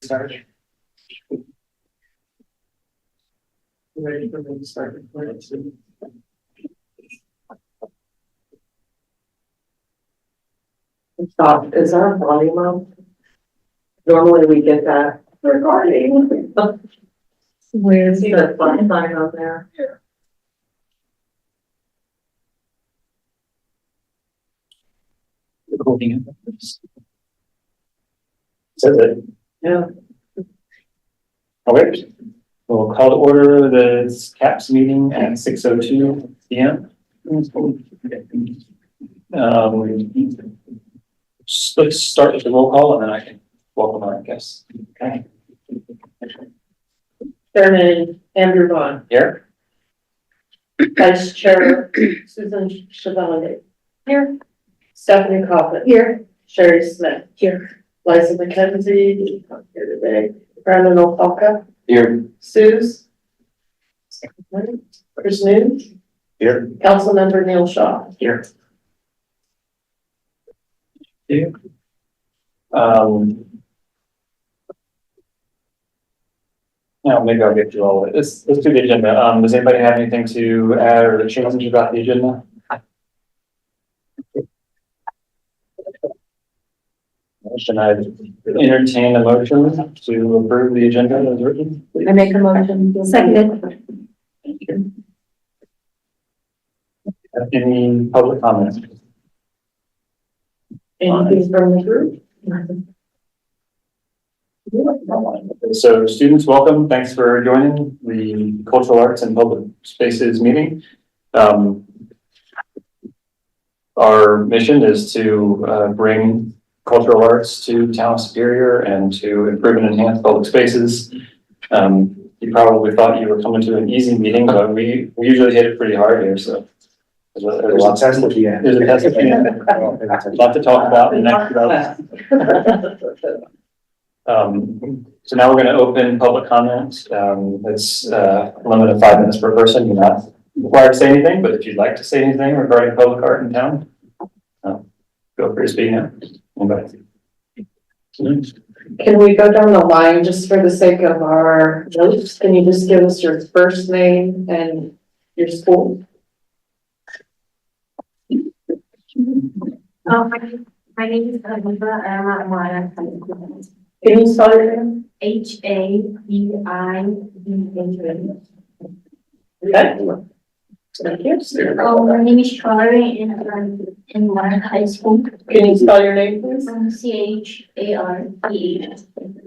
Started. Ready for me to start recording? Stop. Is our volume up? Normally we get that recording. Weird. See that fun sign on there? Recording. Says it. Yeah. Okay. We'll call to order the CAPS meeting at 6:02 p.m. Let's start with the roll call and then I can welcome our guests. Okay. Chairman Andrew Vaughn. Here. Vice Chair Susan Chevalier. Here. Stephanie Coffin. Here. Sherry Smith. Here. Liza McKenzie. Here today. Brandon Opalka. Here. Suze. Chris News. Here. Councilmember Neil Shaw. Here. Here. Now maybe I'll get through all of it. Let's do the agenda. Does anybody have anything to add or change about the agenda? Motion, I entertain a motion to approve the agenda as written. I make a motion. Second. Any public comments? Anything from the group? So students, welcome. Thanks for joining the Cultural Arts and Public Spaces meeting. Our mission is to bring cultural arts to town Superior and to improve and enhance public spaces. You probably thought you were coming to an easy meeting, but we usually hit it pretty hard here, so. There's a test at the end. There's a test at the end. A lot to talk about in the next so now we're going to open public comment. It's a limit of 5 minutes per person. You're not required to say anything, but if you'd like to say anything regarding public art in town, feel free to speak now. Anybody? Can we go down the line just for the sake of our notes? Can you just give us your first name and your school? My name is Aviva. I'm at Maya High School. Can you spell your name? Haviva. Okay. Thank you. Oh, my name is Charlie and I'm in Maya High School. Can you spell your name, please? CHAREE.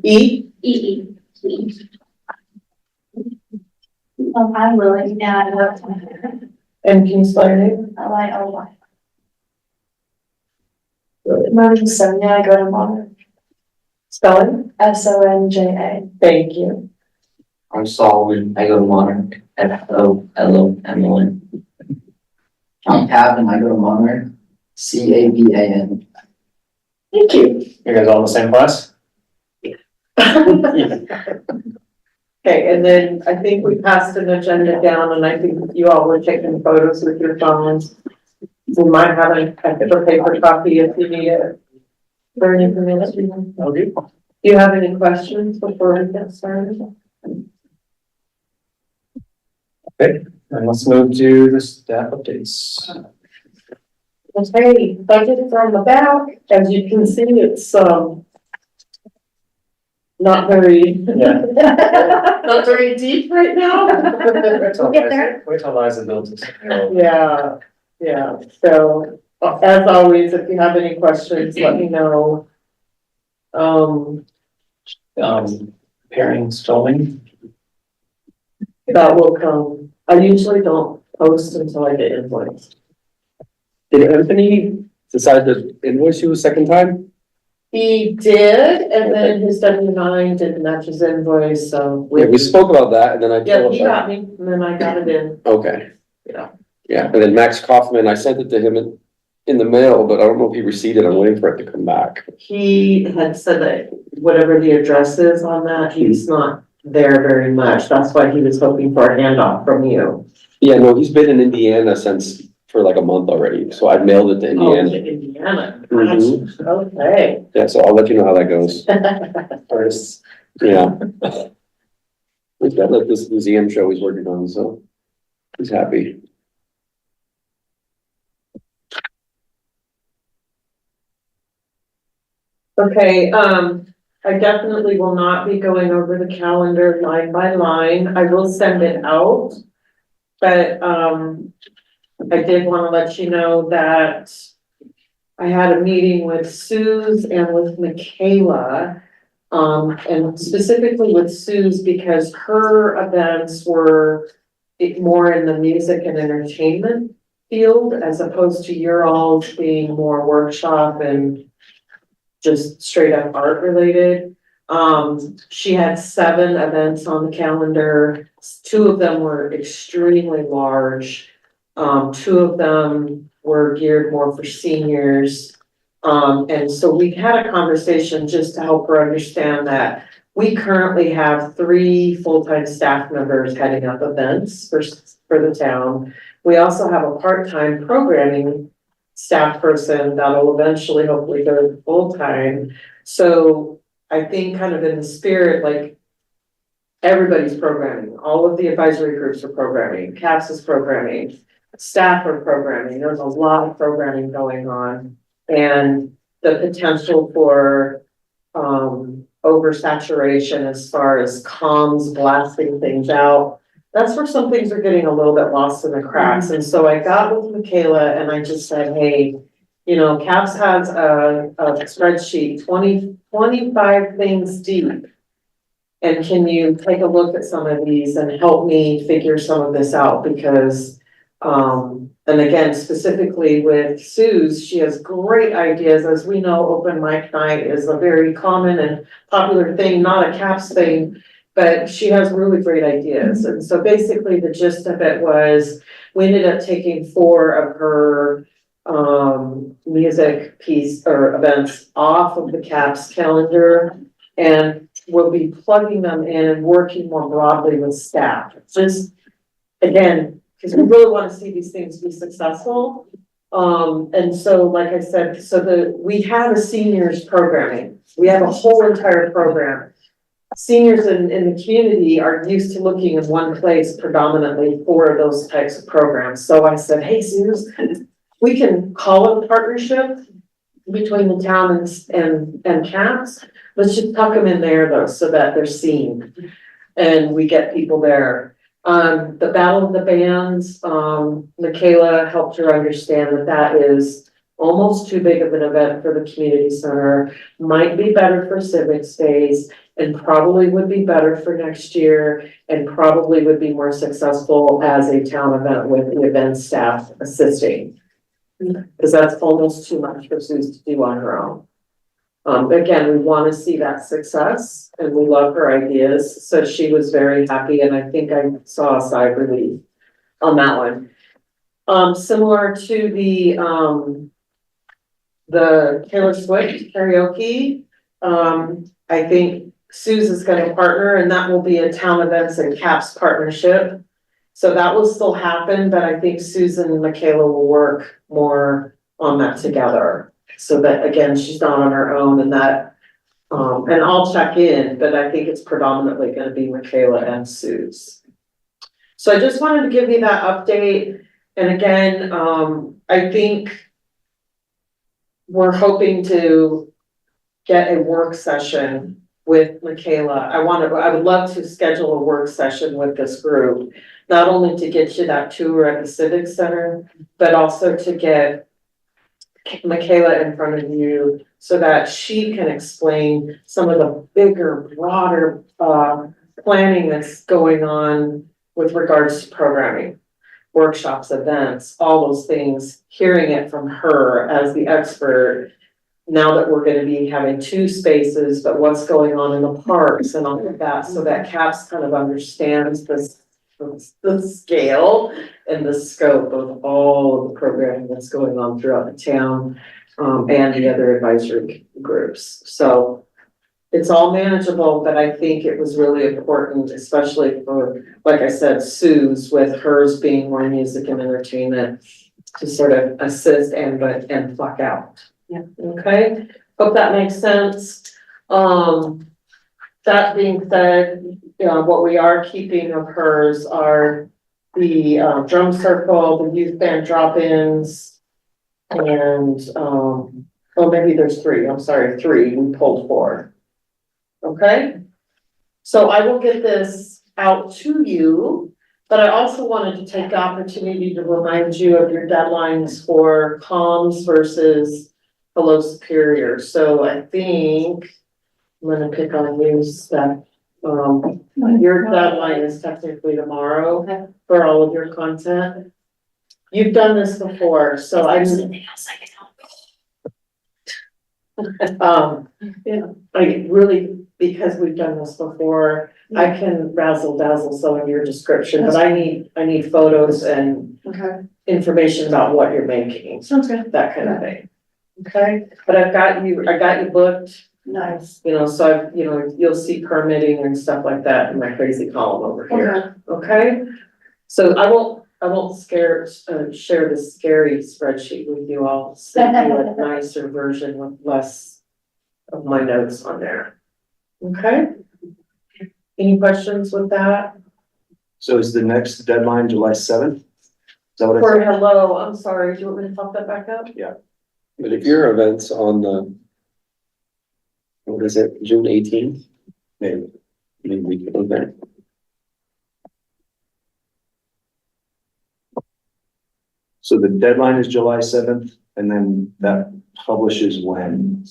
E. I'm willing now. And can you spell your name? LILY. My name is Sonia. I go to Monarch. Spelling? SONJA. Thank you. I'm Solomon. I go to Monarch. FOLOMON. I'm Pavin. I go to Monarch. CABAN. Thank you. You guys all in the same class? Okay, and then I think we passed an agenda down and I think you all were taking photos with your phones. We might have a paper copy if you need it. For anything else? Okay. Do you have any questions before we get started? Okay, and let's move to the staff updates. Okay, budget from the back. As you can see, it's not very not very deep right now. We'll get there. Wait till Liza builds this. Yeah. So as always, if you have any questions, let me know. Pairing stalling. That will come. I usually don't post until I get invoiced. Did Anthony decide to invoice you a second time? He did, and then his W-9 didn't match his invoice, so. Yeah, we spoke about that and then I Yeah, told he him. got me, and then I got it in. Okay. Yeah. Yeah, and then Max Kaufman, I sent it to him in the mail, but I don't know if he received it. I'm waiting for it to come back. He had said that whatever the address is on that, he's not there very much. That's why he was hoping for a handoff from you. Yeah, no, he's been in Indiana for like a month already, so I mailed it to Oh, Indiana. to Indiana. Mhm. Okay. Yeah, so I'll let you know how that goes. First, Yeah. He's got like this museum show he's working on, so he's happy. Okay, I definitely will not be going over the calendar line by line. I will send it out. But, I did wanna let you know that I had a meeting with Suze and with Michaela. And specifically with Suze because her events were more in the music and entertainment field as opposed to your all being more workshop and just straight up art related. She had 7 events on the calendar. 2 of them were extremely large. 2 of them were geared more for seniors. And so we had a conversation just to help her understand that we currently have 3 full-time staff members heading up events for the town. We also have a part-time programming staff person that'll eventually hopefully go full-time. So I think kind of in the spirit, like everybody's programming, all of the advisory groups are programming, CAPS is programming, staff are programming, there's a lot of programming going on. And the potential for oversaturation as far as comms blasting things out. That's where some things are getting a little bit lost in the cracks. And so I got with Michaela and I just said, hey, you know, CAPS has a spreadsheet, 25 things deep. And can you take a look at some of these and help me figure some of this out? Because, and again, specifically with Suze, she has great ideas. As we know, open mic night is a very common and popular thing, not a CAPS thing, but she has really great ideas. And so basically the gist of it was, we ended up taking 4 of her music piece or events off of the CAPS calendar. And we'll be plugging them in and working more broadly with staff. Just, again, because we really want to see these things be successful. And so, like I said, we have a seniors programming. We have a whole entire program. Seniors in the community are used to looking in one place predominantly for those types of programs. So I said, hey, Suze, we can call it a partnership between the town and CAPS. Let's just tuck them in there though, so that they're seen and we get people there. The Battle of the Bands, Michaela helped her understand that that is almost too big of an event for the community center, might be better for civic space, and probably would be better for next year, and probably would be more successful as a town event with the event staff assisting. Because that's almost too much for Suze to do on her own. Again, we want to see that success and we love her ideas. So she was very happy and I think I saw a sigh of relief on that one. Similar to the Taylor Swift karaoke, I think Suze is going to partner and that will be a town events and CAPS partnership. So that will still happen, but I think Susan and Michaela will work more on that together. So that, again, she's not on her own and that, and I'll check in, but I think it's predominantly gonna be Michaela and Suze. So I just wanted to give you that update. And again, I think we're hoping to get a work session with Michaela. I would love to schedule a work session with this group, not only to get you that tour at the Civic Center, but also to get Michaela in front of you so that she can explain some of the bigger, broader planning that's going on with regards to programming, workshops, events, all those things, hearing it from her as the expert. Now that we're going to be having 2 spaces, but what's going on in the parks and all of that, so that CAPS kind of understands the scale and the scope of all of the programming that's going on throughout the town, and the other advisory groups. So it's all manageable, but I think it was really important, especially for, like I said, Suze, with hers being more music and entertainment, to sort of assist and pluck out. Yeah. Okay, hope that makes sense. that being said, what we are keeping of hers are the drum circle, the youth band drop-ins, and, oh, maybe there's three, I'm sorry, three, we pulled four. Okay? So I will get this out to you, but I also wanted to take the opportunity to remind you of your deadlines for comms versus Hello Superior. So I think I'm gonna pick on you, Steph. Your deadline is technically tomorrow for all of your content. You've done this before, so I'm. I really, because we've done this before, I can razzle dazzle some of your description, but I need photos and Okay, information about what you're making, sounds good. that kind of thing. Okay, but I got you booked. Nice. So you'll see permitting and stuff like that in my crazy column over here, okay? So I won't share the scary spreadsheet with you. I'll send you a nicer version with less of my notes on there. Okay? Any questions with that? So is the next deadline July 7th? Is that what I For said? hello, I'm sorry, do you want me to pop that back up? But if your event's on the, what is it, June 18th? Maybe we can event. So the deadline is July 7th, and then that publishes when?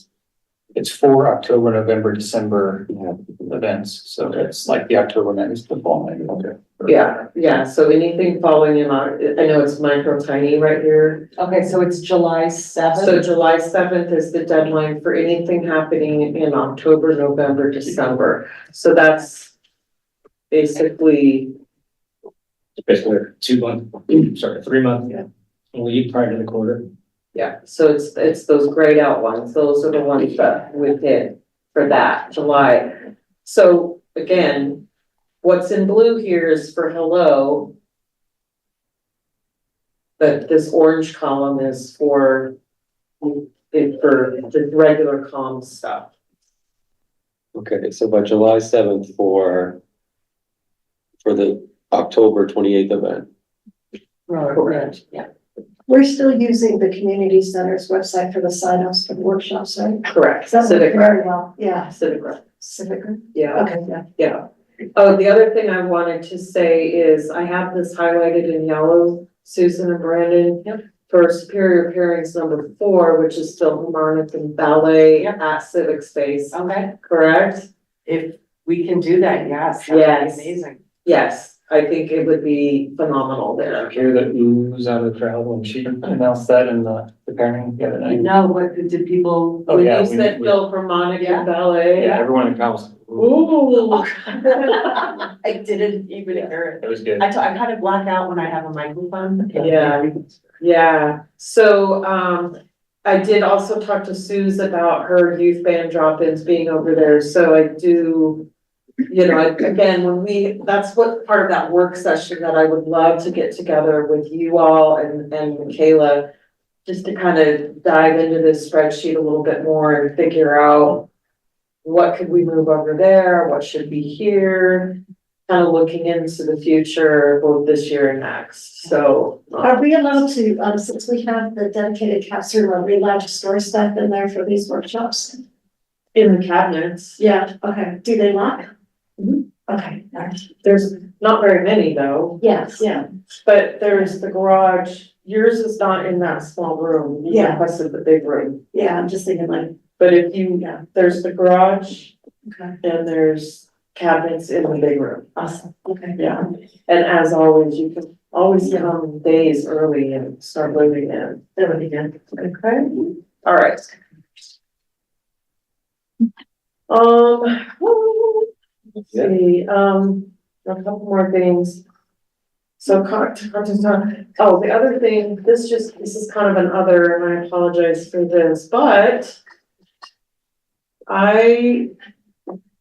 It's for October, November, December events, so it's like the October night is the fall night. Okay. Yeah, so anything following in on, I know it's micro tiny right here. Okay, so it's July So 7th. July 7th is the deadline for anything happening in October, November, December. So that's basically, Basically, 2 month, sorry, 3 month lead prior to the quarter. yeah, so it's those grayed out ones. Those are the ones that we did for that July. So again, what's in blue here is for hello. But this orange column is for the regular comm stuff. Okay, so by July 7th for the October 28th event. Correct. Yeah. We're still using the community center's website for the sign-ups for the workshops, right? Correct. So Civic very well, yeah. Civic Rep. Civic, Yeah. okay, yeah. Yeah. Oh, the other thing I wanted to say is I have this highlighted in yellow, Susan and Brandon. Yep. For Superior Pairings number 4, which is still harmonic and ballet at Civic Space, Okay, correct? if we can do that, yes, that would Yes. be amazing. Yes, I think it would be phenomenal there. Hear the oohs out of the crowd when she announced that in the pairing the other night. No, what did people? Oh, When yeah, you said Philharmonic Yeah. and ballet. Yeah, everyone in the crowd was, ooh, Ooh. I didn't even hear it was good. it. I kind of black out when I have a microphone. Yeah. Yeah, so, I did also talk to Suze about her youth band drop-ins being over there, so I do. Again, that's what part of that work session that I would love to get together with you all and Michaela. Just to kind of dive into this spreadsheet a little bit more and figure out. What could we move over there, what should be here? Kind of looking into the future, both this year and next, so. Are we allowed to, since we have the dedicated capsule room, are we allowed to store stuff in there for these workshops? In the cabinets, Yeah, okay. Do they lock? Mhm. Okay, all right. there's not very many though, Yes, yeah. but there's the garage, yours is not in that small room. You Yeah. requested the big room, Yeah, I'm just thinking like, but if you, Yeah. there's the garage okay, and there's cabinets in the big room. awesome, okay. Yeah. And as always, you can always come days early and start moving in. That would be good. Okay, all right. Let's see, a couple more things. So, the other thing, this is kind of an other, and I apologize for this, but I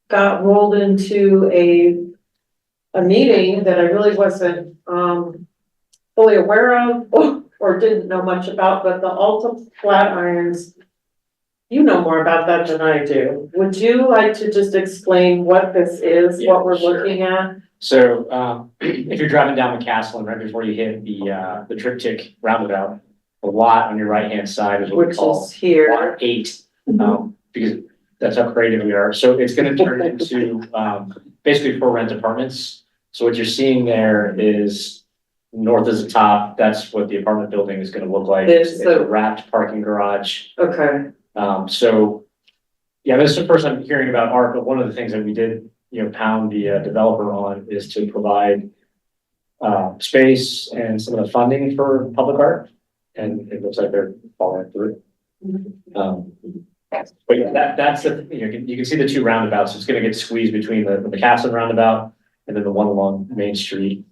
got rolled into a meeting that I really wasn't, fully aware of or didn't know much about, but the Alta Flat Irons you know more about that than I do. Would you like to just explain what this is, Yeah, what we're sure. looking at? So, if you're driving down McCaslin, right before you hit the triptych roundabout, the lot on your right-hand side is what we Which call is here. lot 8, because that's how creative we are. So it's gonna turn into, basically for rent apartments. So what you're seeing there is north is the top, that's what the apartment building is gonna look like. It's It's the- a wrapped parking garage. Okay, So, yeah, this is the first I'm hearing about art, but one of the things that we did, pound the developer on is to provide space and some of the funding for public art. And it looks like they're following through. But yeah, that's the, you can see the two roundabouts. It's gonna get squeezed between the Castle roundabout and then the one along Main Street.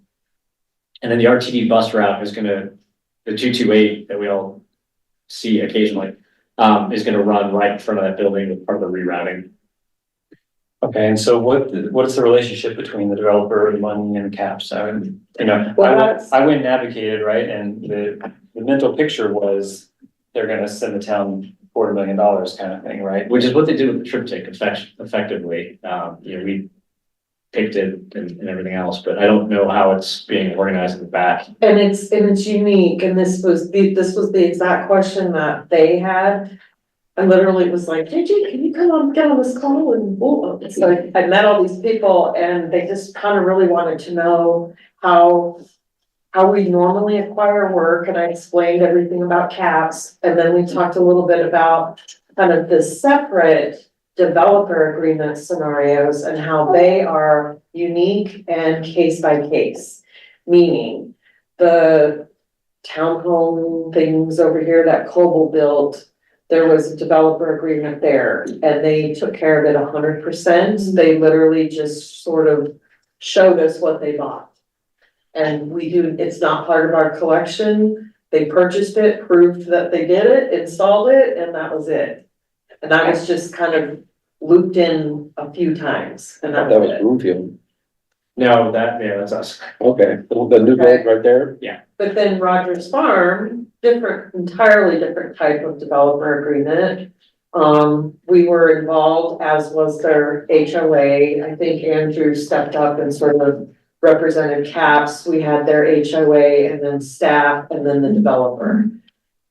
And then the RTD bus route is gonna, the 228 that we all see occasionally, is gonna run right in front of that building with part of the rerouting. Okay, and so what is the relationship between the developer, the money and caps? I would, Well, I went and advocated, right, and the mental picture was they're gonna send the town $250,000 kind of thing, right? Which is what they did with the triptych effectively. We picked it and everything else, but I don't know how it's being organized in the back. and it's unique, and this was the exact question that they had. I literally was like, JJ, can you come on, get on this call? And it's like, I met all these people and they just kind of really wanted to know how we normally acquire work, and I explained everything about caps. And then we talked a little bit about kind of the separate developer agreement scenarios and how they are unique and case by case. Meaning the townhome things over here that Coble built, there was a developer agreement there and they took care of it 100%. They literally just sort of showed us what they bought. And it's not part of our collection. They purchased it, proved that they did it, installed it, and that was it. And I was just kind of looped in a few times and that That was was it. Broomfield. No, that's us. Okay, the new build right there. But then Rogers Farm, entirely different type of developer agreement. We were involved, as was their HOA. I think Andrew stepped up and sort of represented caps. We had their HOA and then staff and then the developer.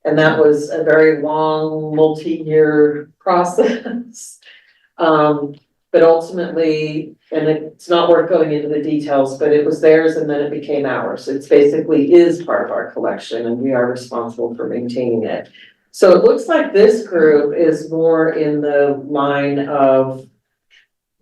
And that was a very long, multi-year process. But ultimately, and it's not worth going into the details, but it was theirs and then it became ours. It's basically is part of our collection and we are responsible for maintaining it. So it looks like this group is more in the line of,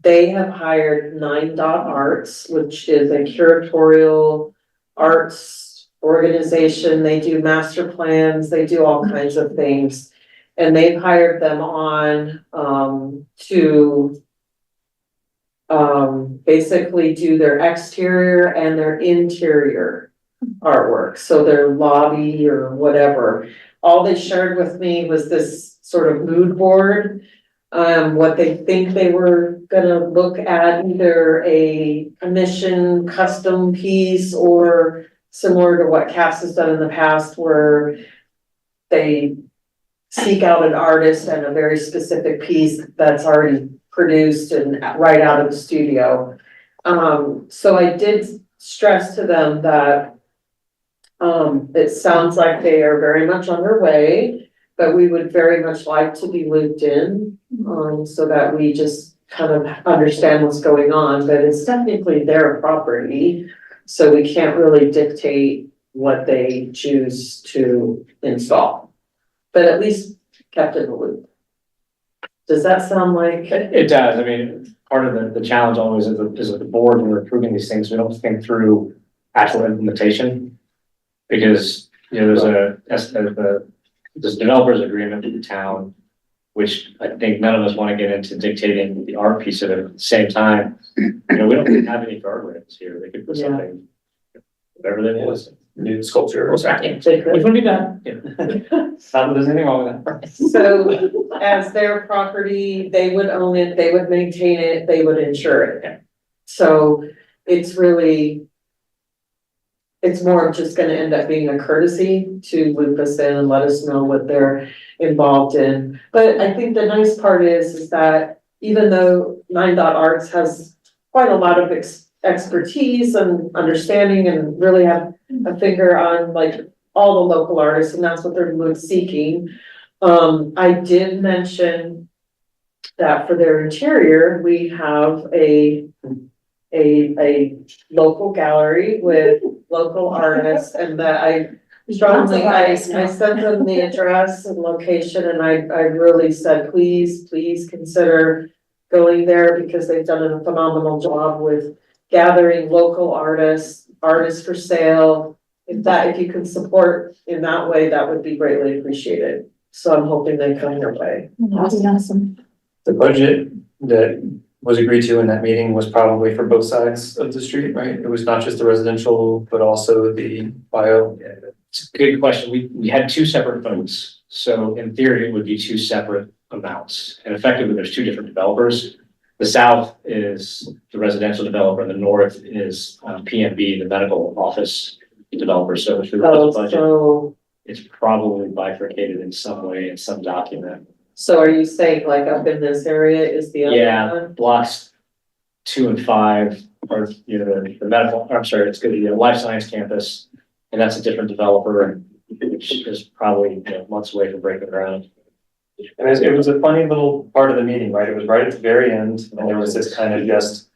they have hired 9 Arts, which is a curatorial arts organization. They do master plans, they do all kinds of things. And they've hired them on to basically do their exterior and their interior artwork, so their lobby or whatever. All they shared with me was this sort of mood board, what they think they were gonna look at, either a commission custom piece or similar to what Cass has done in the past, where they seek out an artist and a very specific piece that's already produced and right out of the studio. So I did stress to them that it sounds like they are very much on their way, but we would very much like to be looped in, so that we just kind of understand what's going on, but it's technically their property, so we can't really dictate what they choose to install, but at least kept in the loop. Does that sound like? It does. I mean, part of the challenge always is that the board, when we're approving these things, we don't think through actual implementation. Because, there's this developer's agreement with the town, which I think none of us want to get into dictating the art piece of it. At the same time, we don't have any guardrails here. They could put Yeah. something, whatever they want. New sculpture. Which would be bad. Yeah. Not that there's anything wrong with that. So as their property, they would own it, they would maintain it, they would insure it. So it's really, it's more of just gonna end up being a courtesy to loop us in and let us know what they're involved in. But I think the nice part is that even though Arts has quite a lot of expertise and understanding and really have a finger on like all the local artists, and that's what they're really seeking. I did mention that for their interior, we have a local gallery with local artists, and that I strongly, I sent them the address and location, and I really said, please consider going there, because they've done a phenomenal job with gathering local artists for sale. If you can support in that way, that would be greatly appreciated. So I'm hoping they come your way. That's awesome. The budget that was agreed to in that meeting was probably for both sides of the street, right? It was not just the residential, but also the bio. It's a good question. We had two separate votes. So in theory, it would be two separate amounts. And effectively, there's two different developers. The south is the residential developer, and the north is PMB, the medical office developer. So if we look at the budget, So, it's probably bifurcated in some way in some document. so are you saying like up in this area is the other Yeah, one? blocks 2 and 5 are, you know, the medical, I'm sorry, it's gonna be a life science campus. And that's a different developer, which is probably, you know, months away from breaking ground. And it was a funny little part of the meeting, right? It was right at the very end, and there was this kind of just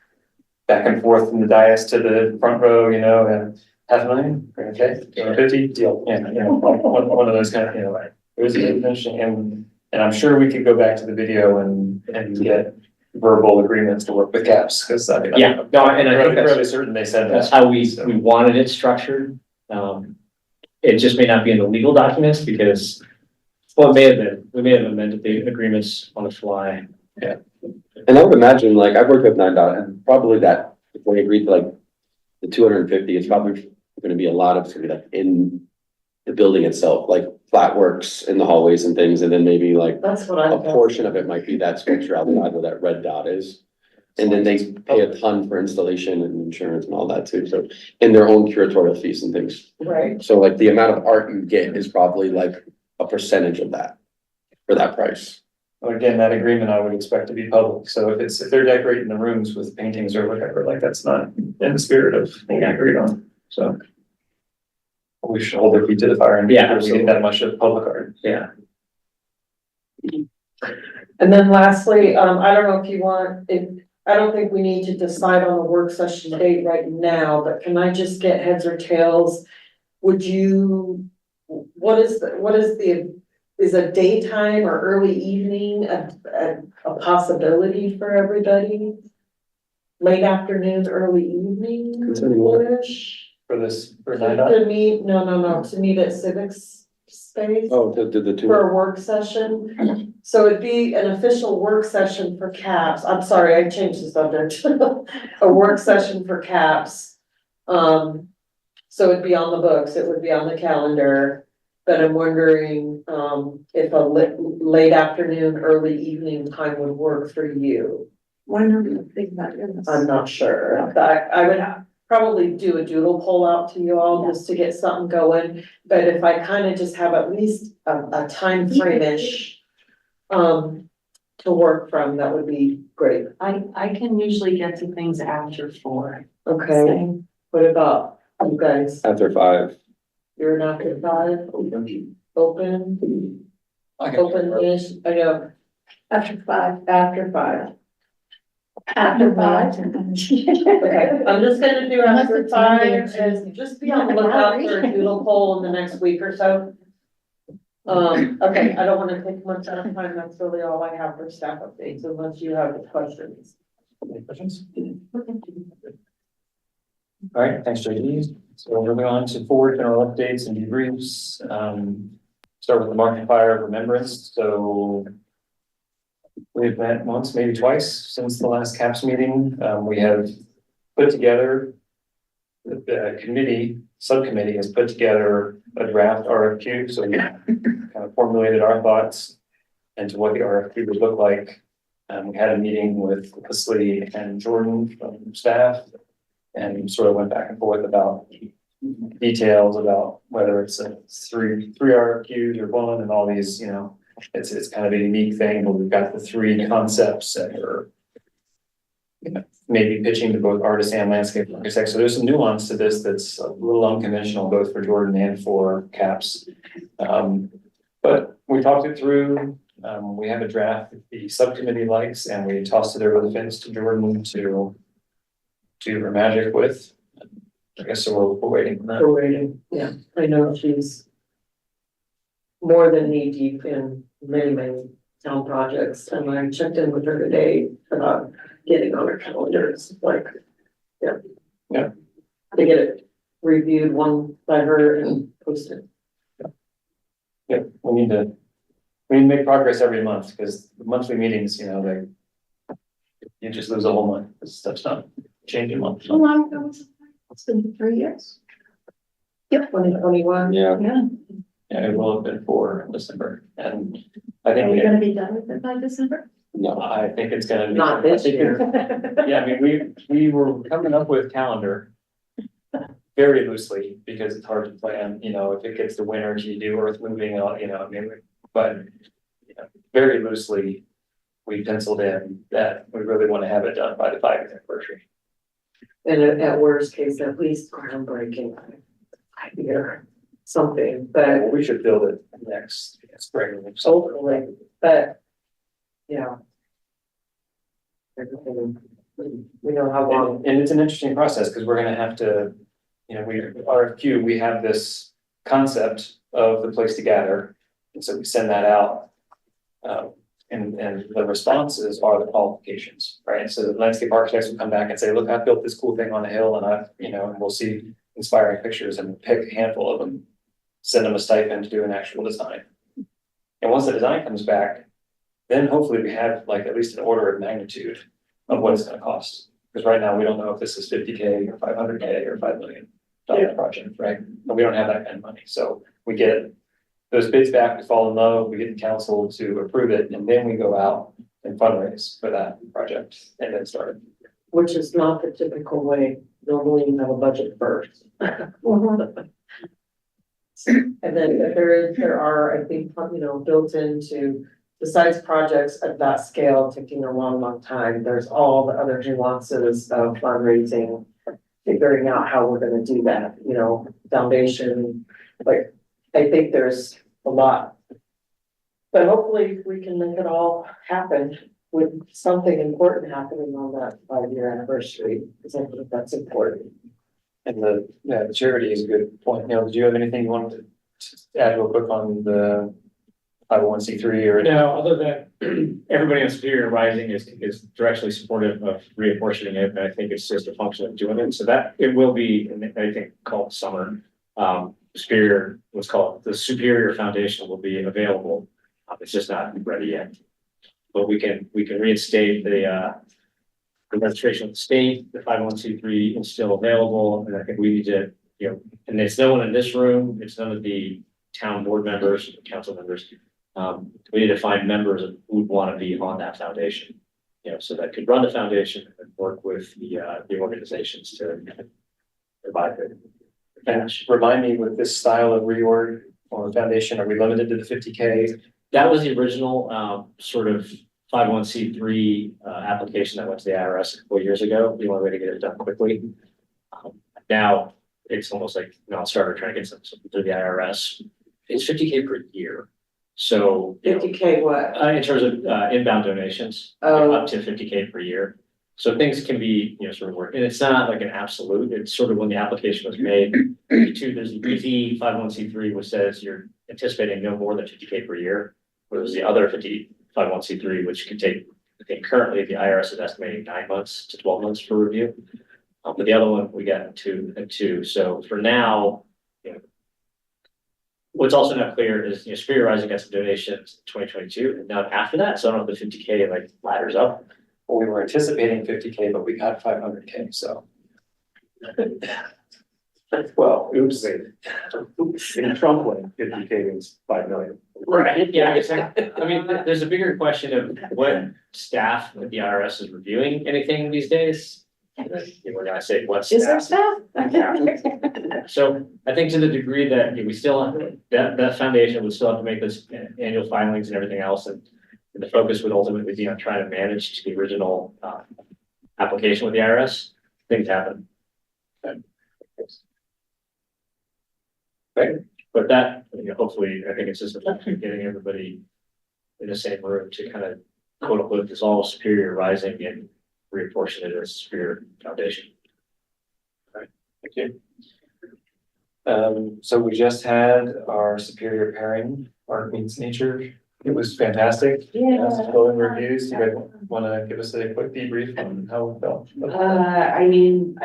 back and forth from the dais to the front row, you know, and $500,000, okay, 250, deal, yeah, you know, like one of those kind of, you know, like, it was interesting, and I'm sure we could go back to the video and get verbal agreements to work with CAPS, because I mean, Yeah, no, and I think I'm fairly that's, certain they said that's that. how we wanted it structured. It just may not be in the legal documents because, well, it may have been, we may have amended the agreements on the fly. And I would imagine, like, I've worked with and probably that, if we agreed to like the 250, it's probably gonna be a lot of, it's gonna be like in the building itself, like flat works in the hallways and things, and then maybe like That's what I a portion of it might be that structure outside where that red dot is. And then they pay a ton for installation and insurance and all that too, so, in their own curatorial fees and things. Right, So like the amount of art you get is probably like a percentage of that, for that price. Again, that agreement I would expect to be public, so if they're decorating the rooms with paintings or whatever, like, that's not in the spirit of being agreed on, so. We should hold their feet to the fire and. Yeah, We get that much of public art. Yeah. and then lastly, I don't know if you want, I don't think we need to decide on the work session date right now, but can I just get heads or tails? Would you, is a daytime or early evening a possibility for everybody? Late afternoon, early evening? Concerning what? For this, for To meet, no, to meet at Civics Space. Oh, the two. For a work session, so it'd be an official work session for CAPS, I'm sorry, I changed the subject. A work session for CAPS. So it'd be on the books, it would be on the calendar, but I'm wondering, if a late afternoon, early evening time would work for you. Why not think about it? I'm not sure, but I would probably do a doodle poll out to you all just to get something going. But if I kind of just have at least a time frame-ish to work from, that would be great. I can usually get to things after 4. Okay, what about you guys? After 5. You're not at 5, open, open-ish, I know, After 5. after 5. After 5. Okay, I'm just gonna do after 5 and just be on the lookout for a doodle poll in the next week or so. Okay, I don't wanna take much out of time, that's really all I have for staff updates, unless you have questions. Any questions? All right, thanks, JD. So moving on to forward general updates and debriefs. Start with the Market Fire Remembrance. So we've met once, maybe twice since the last CAPS meeting. We have put together, the subcommittee has put together a draft RFQ. So we kind of formulated our thoughts into what the RFQ would look like. We had a meeting with Leslie and Jordan from staff and sort of went back and forth about details about whether it's a three RFQs or one and all these, it's kind of a unique thing, but we've got the three concepts that are maybe pitching to both artists and landscape architects. So there's some nuance to this that's a little unconventional, both for Jordan and for CAPS. But we talked it through. We have a draft that the subcommittee likes, and we tossed it over the fence to Jordan to do her magic with. I guess so we're waiting on that. For waiting, yeah, I know she's more than knee deep in many town projects, and I checked in with her today about getting on her calendars, like, yeah. Yeah. To get it reviewed one by her and posted. Yeah, we need to make progress every month, because the monthly meetings, you just lose a whole month. This stuff's not changing month. How long ago was it? It's been 3 years. Yep, 2021. Yeah. Yeah, it will have been for December, and I Are think, we gonna be done with it by December? No, I think it's gonna be. Not this year. Yeah, I mean, we were coming up with calendar very loosely, because it's hard to plan, if it gets to winter, do you do earth moving, but very loosely, we penciled in that we really want to have it done by the 5th anniversary. And at worst case, at least groundbreaking, year, something, but We should build it next spring. hopefully, but, yeah. Everything, we know how long. And it's an interesting process, because we're gonna have to, RFQ, we have this concept of the place to gather, and so we send that out. And the responses are the qualifications, right? So the landscape architects will come back and say, look, I built this cool thing on a hill, and and we'll see inspiring pictures, and pick a handful of them, send them a stipend to do an actual design. And once the design comes back, then hopefully we have like at least an order of magnitude of what it's gonna cost. Because right now, we don't know if this is 50K or 500K or $5 million project, right? But we don't have that kind of money, so we get those bids back, we fall in love, we get the council to approve it, and then we go out and fundraise for that project and then start. Which is not the typical way. Normally you have a budget first. And then there are, I think, built into, besides projects at that scale taking a long time, there's all the other nuances of fundraising, figuring out how we're gonna do that, foundation, like, I think there's a lot. But hopefully we can make it all happen with something important happening on that 5-year anniversary, because I think that's important. And the charity is a good point. Neil, did you have anything you wanted to add real quick on the 501c3 or? No, other than everybody on Superior Rising is directly supportive of reapportioning it, and I think it's just a function of doing it, so that it will be, I think, called summer. Superior, what's called the Superior Foundation will be available. It's just not ready yet. But we can reinstate the registration of the state, the 501c3 is still available, and I think we need to, and it's no one in this room, it's none of the town board members, council members. We need to find members who would want to be on that foundation, so that could run the foundation and work with the organizations to provide it. And remind me, with this style of reorg or foundation, are we limited to the 50K? That was the original sort of 501c3 application that went to the IRS a couple of years ago. The only way to get it done quickly. Now it's almost like non-starter trying to get something through the IRS. It's 50K per year. So 50K what? in terms of inbound donations, up to 50K per year. So things can be, sort of work, and it's not like an absolute, it's sort of when the application was made. There's the easy 501c3, which says you're anticipating no more than 50K per year. Whereas the other 501c3, which could take, I think currently the IRS is estimating 9 months to 12 months for review. But the other one we got two. So for now, what's also not clear is, Superior Rising got some donations in 2022, and now after that, so I don't know if the 50K like ladders up. Well, we were anticipating 50K, but we got 500K, so. Well, oops. In Trump land, 50K means 5 million. Right, yeah, exactly. I mean, there's a bigger question of what staff at the IRS is reviewing anything these days. We're gonna say what's. Is there staff? So I think to the degree that we still, that foundation would still have to make this annual filings and everything else, and the focus would ultimately be on trying to manage to the original, application with the IRS, things happen. Okay, but that, hopefully, I think it's just about getting everybody in the same room to kind of quote unquote dissolve Superior Rising and reapportion it as Superior Foundation. Thank you. So we just had our Superior pairing, Art Meets Nature. It was fantastic. Yeah. Glowing reviews. You guys want to give us a quick debrief on how it felt? I mean,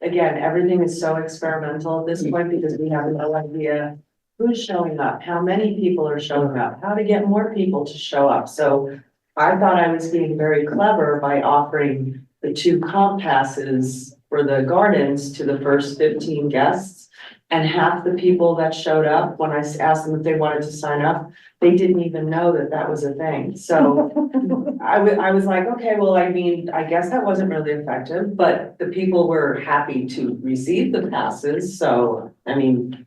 again, everything is so experimental at this point because we have no idea who's showing up, how many people are showing up, how to get more people to show up. So I thought I was being very clever by offering the 2 comp passes for the gardens to the first 15 guests. And half the people that showed up, when I asked them if they wanted to sign up, they didn't even know that that was a thing. So I was like, okay, well, I mean, I guess that wasn't really effective, but the people were happy to receive the passes. So, I mean,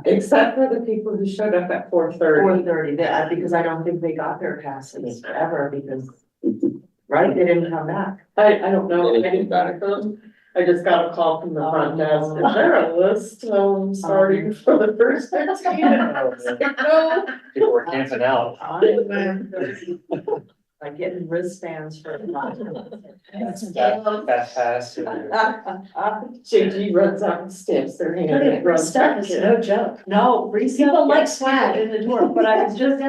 Except for the people who showed up at 4:30. 4:30, because I don't think they got their passes ever because, right, they didn't come back. I don't know, I didn't back them. I just got a call from the front desk. Is there a list, starting for the first 15? No. People were camping out. Like getting wristbands for. That pass. JG runs out and stamps their hand. and runs Stuff back is in. no joke. No, free stuff. People like gets swag. in the door, but I was just,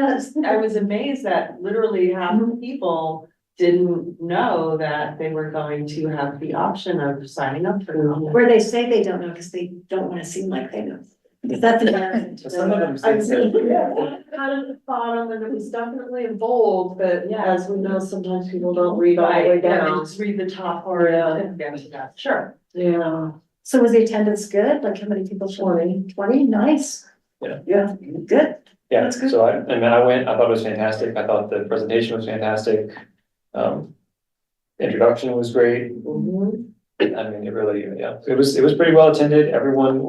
I was amazed that literally half the people didn't know that they were going to have the option of signing up for them. Where they say they don't know because they don't want to seem like they know. Because that's embarrassing. Some of them I said, mean, yeah, kind of the bottom, and it was definitely in bold, but Yeah. as we know, sometimes people don't read all the way Right, yeah, they down. just read the top part and get to that, sure. Yeah. So was the attendance good? Like how many people showed? 20, nice. Yeah. Yeah, good. yeah, That's good. so I mean, I went, I thought it was fantastic. I thought the presentation was fantastic. Introduction was great. Mhm. I mean, it really, yeah, it was pretty well attended. Everyone,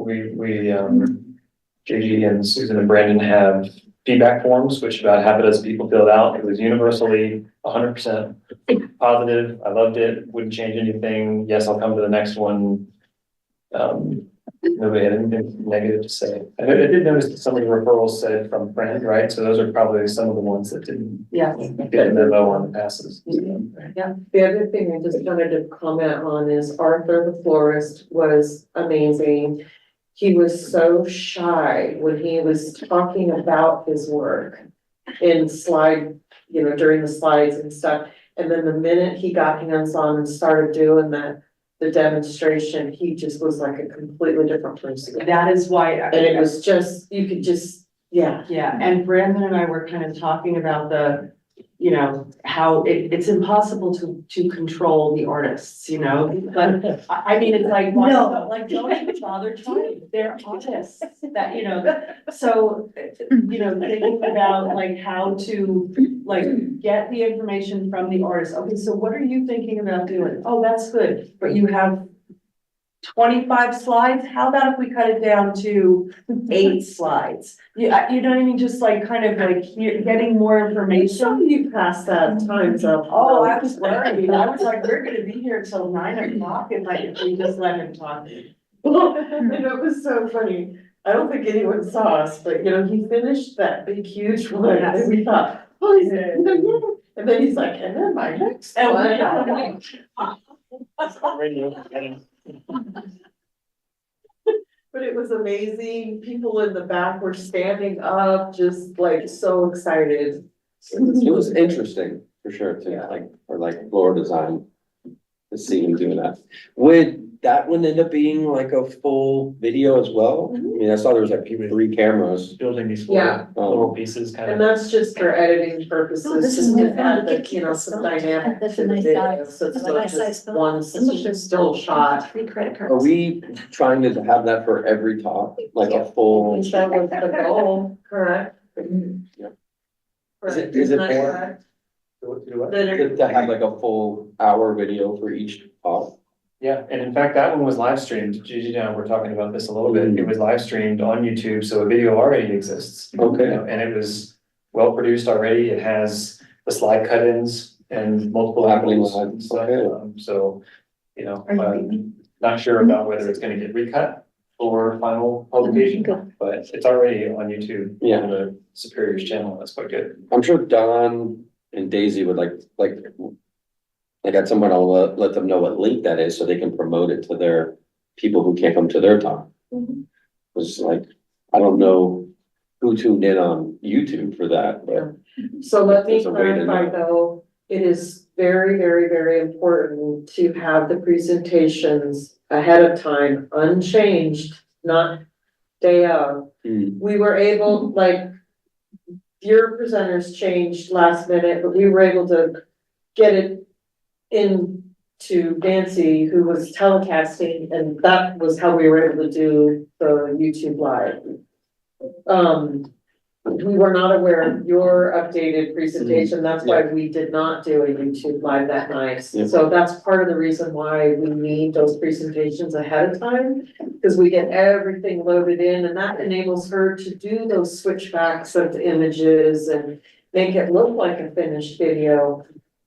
JG and Susan and Brandon have feedback forms, which about half a dozen people filled out. It was universally 100% positive. I loved it. Wouldn't change anything. Yes, I'll come to the next one. Nobody had anything negative to say. I did notice that some of the referrals said from friend, right? So those are probably some of the ones that didn't Yeah. get a memo on the passes. The other thing I just wanted to comment on is Arthur, the florist, was amazing. He was so shy when he was talking about his work in slide, during the slides and stuff. And then the minute he got hands-on and started doing the demonstration, he just was like a completely different person. That is why. And it was just, you could just, yeah. Yeah, and Brandon and I were kind of talking about how it's impossible to control the artists, but I mean, it's like, why No. don't even bother trying, they're artists that, so, thinking about like how to like get the information from the artist. Okay, so what are you thinking about doing? Oh, that's good, but you have 25 slides, how about if we cut it down to 8 slides? Yeah, you know what I mean, just like kind of like you're getting more information. Some you passed that times up. Oh, I was worried, I was like, we're gonna be here till 9 o'clock if we just let him talk. And it was so funny. I don't think anyone saw us, but he finished that big huge one and we thought, oh, he's and then he's like, and then my next And one. But it was amazing. People in the back were standing up, just like so excited. It was interesting for sure too, Yeah. like floor design. To see him doing that. Would that one end up being like a full video as well? I mean, I saw there was like 3 cameras. Building these Yeah. little pieces kind And of. that's just for editing purposes. Oh, this is just my to add phone. the, some dynamic That's to a the nice video, size. so it's That's a not nice size just phone. one still shot. 3 credit cards. Are we trying to have that for every talk, like a full? That was the goal, correct? Yeah. Correct. Is it Isn't that more- correct? To have like a full hour video for each talk. Yeah, and in fact, that one was live streamed. Gigi and I were talking about this a little bit. It was live streamed on YouTube, so a video already exists. Okay. And it was well produced already. It has the slide cut-ins and multiple Happening angles live, and stuff. okay. So, you know, I'm not sure about whether it's gonna get recut for final publication, but it's already on YouTube. Yeah. On the Superior's channel. That's quite good. I'm sure Don and Daisy would like at some point I'll let them know what link that is so they can promote it to their people who can't come to their talk. It's like, I don't know who tuned in on YouTube for that, but So let me There's a way to clarify though, it is very, very, very important to have the presentations ahead of time, unchanged, not day of. We were able, like, your presenters changed last minute, but we were able to get it in to Nancy, who was telecasting, and that was how we were able to do the YouTube live. We were not aware of your updated presentation, that's why we did not do a YouTube live that night. Yeah. So that's part of the reason why we need those presentations ahead of time, because we get everything loaded in, and that enables her to do those switchbacks of the images and make it look like a finished video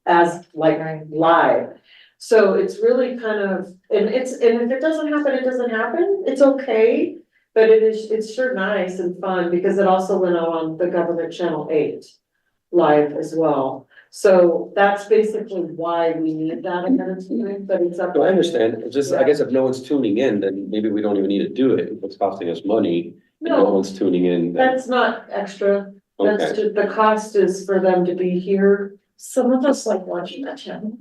as like live. So it's really kind of, and if it doesn't happen, it doesn't happen, it's okay. But it's sure nice and fun because it also went on the government channel 8 live as well. So that's basically why we need that ahead of time, but it's up. no, I understand. It's just, I guess if no one's tuning in, then maybe we don't even need to do it. If it's costing us money, and no No, one's tuning in, then, that's not extra. That's okay. just, the cost is for them to be here. Some of us like watching that channel.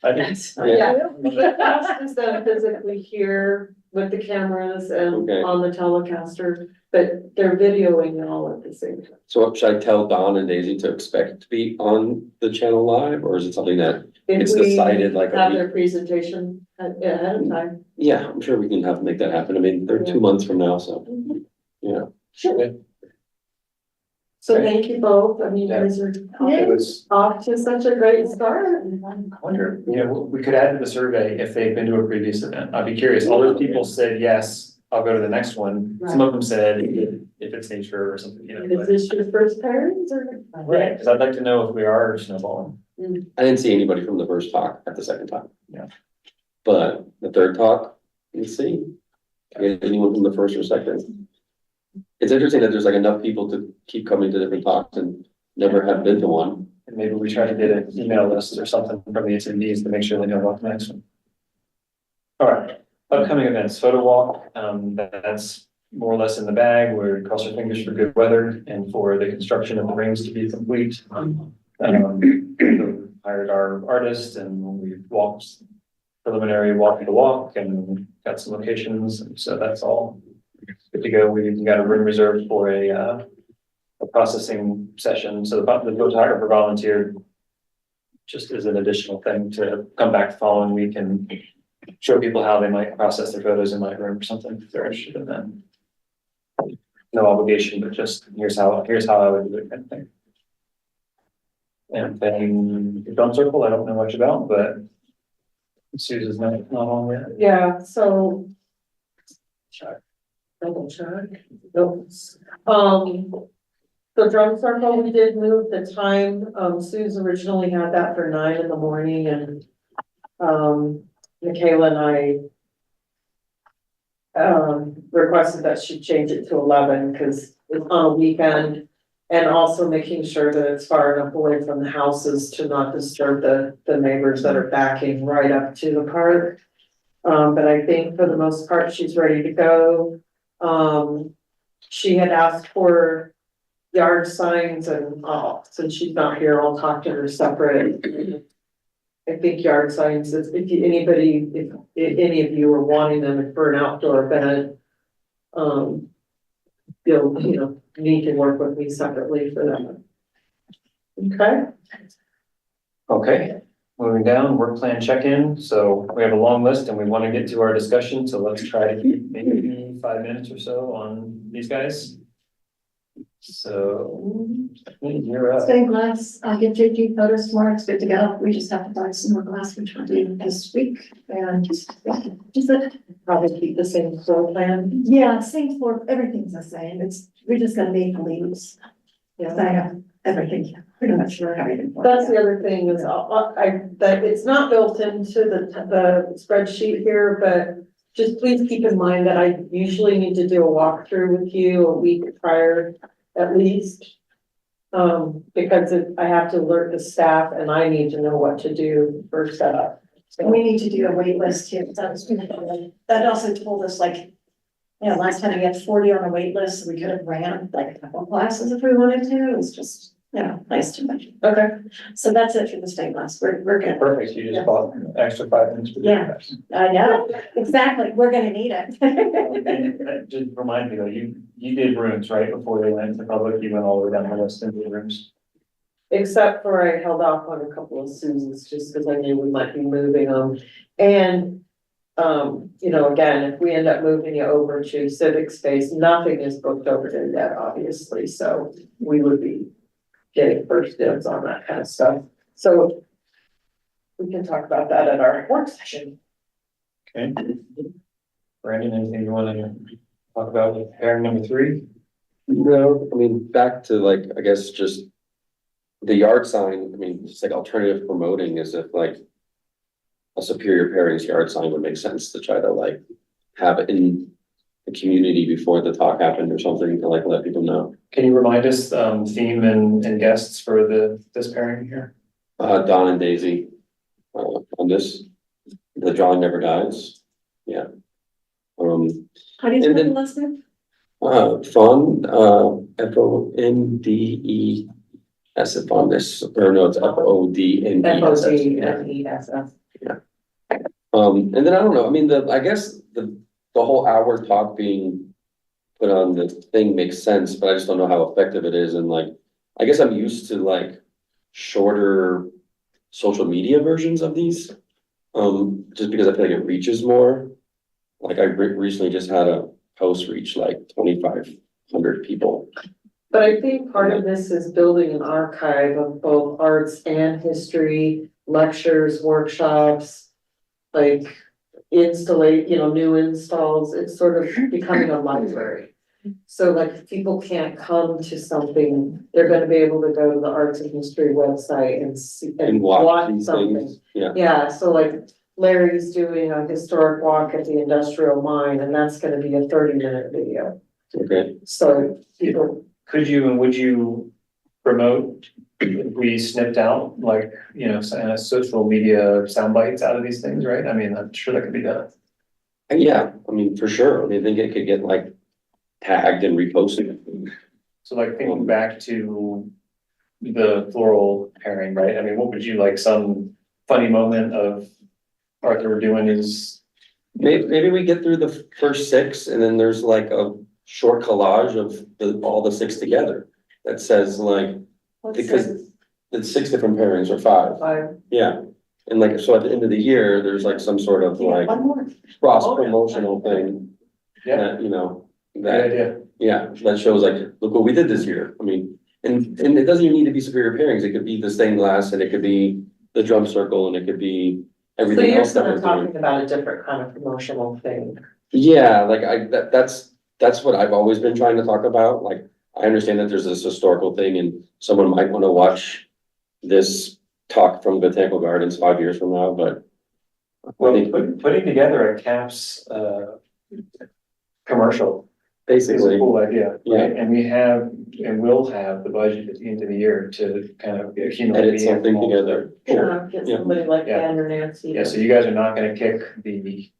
I think Yes. Yeah. The cost is them physically here with the cameras and Okay. on the Telecaster, but they're videoing it all at the same time. So should I tell Don and Daisy to expect to be on the channel live, or is it something that, If It's we decided like a have week- their presentation ahead of time. yeah, I'm sure we can have to make that happen. I mean, they're 2 months from now, so, yeah. Sure. So thank you both. I mean, you Yeah. guys are it was, off to such a great start. I wonder, you know, we could add to the survey if they've been to a previous event. I'd be curious. All those people said, yes, I'll go to the next one. Some of them said, if it's nature or something, you know. Is but- this your first parents or? Right, because I'd like to know if we are snowballing. I didn't see anybody from the first talk at the second talk. Yeah. But the third talk, let's see. Anyone from the first or second? It's interesting that there's like enough people to keep coming to different talks and never have been to one. And maybe we try to get an email list or something from the attendees to make sure they know about the next one. All right, upcoming events, photo walk, that's more or less in the bag. We're cross our fingers for good weather and for the construction of the rings to be complete. Hired our artist and we walked preliminary walk the walk and got some locations, and so that's all good to go. We even got a room reserved for a processing session, so the photographer volunteered just as an additional thing to come back the following week and show people how they might process their photos in my room or something, if they're interested in that. No obligation, but just here's how I would do it kind of thing. And then the drum circle, I don't know much about, but Susan's not on yet. Yeah, so. Double check. Nope. The drum circle, we did move the time. Sue's originally had that for 9 in the morning and, Michaela and I requested that she change it to 11 because it's on a weekend. And also making sure that it's far enough away from the houses to not disturb the neighbors that are backing right up to the park. But I think for the most part, she's ready to go. She had asked for yard signs and, since she's not here, I'll talk to her separate. I think yard signs, if any of you are wanting them for an outdoor event, you'll, need to work with me separately for that. Okay? Okay, moving down, work plan check-in. So we have a long list and we want to get to our discussion. So let's try to keep maybe 5 minutes or so on these guys. So, you're up. Stained glass, I'll get JG photos tomorrow, it's good to go. We just have to buy some more glass, which we'll do this week. And just it. Probably keep the same floor plan. Yeah, same floor, everything's the same. We're just gonna make the leaves. Yeah. I have everything, pretty much sure everything. That's the other thing is, that it's not built into the spreadsheet here, but just please keep in mind that I usually need to do a walkthrough with you a week prior at least. Because I have to alert the staff and I need to know what to do for setup. And we need to do a wait list here. That also told us like, last time we had 40 on a wait list, so we could have ran like a couple classes if we wanted to. It was just, nice to mention. Okay. So that's it for the stained glass. We're good. Perfect, you just bought an extra 5 minutes. for the Yeah. class. I know, exactly. We're gonna need it. And just remind me though, you did rooms, right, before they went to public, you went all the way down the list and did rooms. Except for I held off on a couple of Susans just because I knew we might be moving them. And, again, if we end up moving you over to civic space, nothing is booked over there yet, obviously, so we would be getting first dibs on that kind of stuff. So we can talk about that at our work session. Okay. Brandon, anything you want to talk about with pairing number 3? No, I mean, back to like, I guess just the yard sign, I mean, it's like alternative promoting as if like a Superior Pairings yard sign would make sense to try to like have it in the community before the talk happened or something to like let people know. Can you remind us, theme and guests for this pairing here? Don and Daisy, on this, the drawing never dies, yeah. How do you And spell the then- last name? Fun, FONDES, if on this, or no, it's FODNESS. FODNESS. And then I don't know, I mean, I guess the whole hour talk being put on the thing makes sense, but I just don't know how effective it is, and like, I guess I'm used to like shorter social media versions of these. Just because I feel like it reaches more. Like I recently just had a post reach like 2,500 people. But I think part of this is building an archive of both arts and history, lectures, workshops, like new installs. It's sort of becoming a library. So like if people can't come to something, they're gonna be able to go to the arts and history website and see And watch these something. things, yeah. Yeah, so like Larry's doing a historic walk at the industrial mine and that's gonna be a 30-minute video. Okay, So people, Could you and would you promote if we snipped out like, social media sound bites out of these things, right? I mean, I'm sure that could be done. and yeah, I mean, for sure, I mean, I think it could get like tagged and reposted. So like thinking back to the floral pairing, right? I mean, what would you like some funny moment of Arthur doing his, Maybe we get through the first 6 and then there's like a short collage of all the 6 together. That says like, because it's 6 different pairings or 5, yeah. And like, so at the end of the year, there's like some sort of like One more. cross promotional thing. Yeah. That, good that, idea? yeah, that shows like, look what we did this year. I mean, and it doesn't even need to be Superior Pairings. It could be the stained glass and it could be the drum circle and it could be so everything you're else that sort we're of doing. talking about a different kind of promotional thing. Yeah, like that's what I've always been trying to talk about. Like, I understand that there's this historical thing and someone might want to watch this talk from Botanical Gardens 5 years from now, but. I Well, think putting together a CAPS, commercial is a basically, cool idea, Yeah. right? And we have, and will have the budget at the end of the year to kind of accumulate. edit the something info. together. Sure. Get Yeah. somebody like Yeah. Dan or Nancy. Yeah, so you guys are not gonna kick the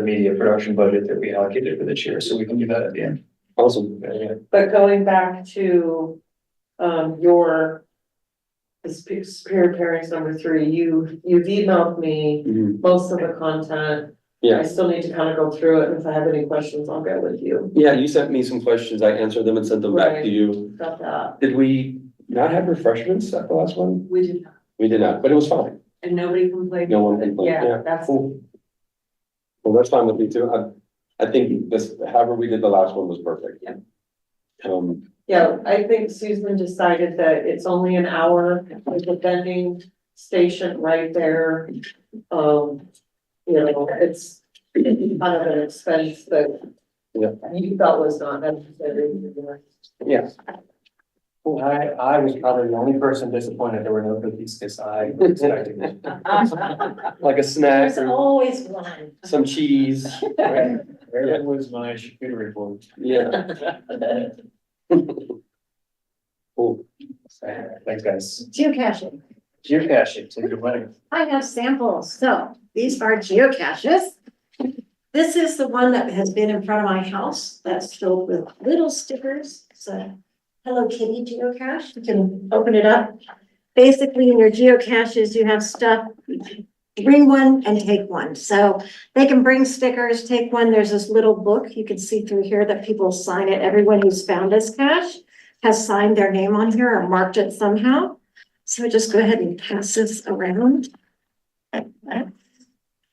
media production budget that we allocated for this year, so we can do that at the end. Awesome. Yeah. But going back to, your Superior Pairings number 3, you've emailed me Mhm. most of the content. Yeah. I still need to kind of go through it, and if I have any questions, I'll get with you. Yeah, you sent me some questions. I answered them and sent them back to Right. you. Got that. Did we not have refreshments at the last one? We did not, We did not, but it was fine. and nobody complained. No one complained. Yeah, that's, Cool. Well, that's fine with me too. I think this, however we did the last one was perfect. Yeah. Yeah, I think Susan decided that it's only an hour with a vending station right there. It's kind of an expense that you felt was not necessary. Yeah. Well, I was probably the only person disappointed there were no cookies, because I expected it. Like a snack There's or always one. some cheese. Where was my charcuterie board? Yeah. Cool. Thanks, guys. Geocaching. Geocaching, take it away. I have samples. So these are geocaches. This is the one that has been in front of my house that's filled with little stickers. It's a Hello Kitty geocache. You can open it up. Basically, in your geocaches, you have stuff. Bring one and take one. So they can bring stickers, take one. There's this little book you can see through here that people sign it. Everyone who's found this cache has signed their name on here or marked it somehow. So just go ahead and pass this around.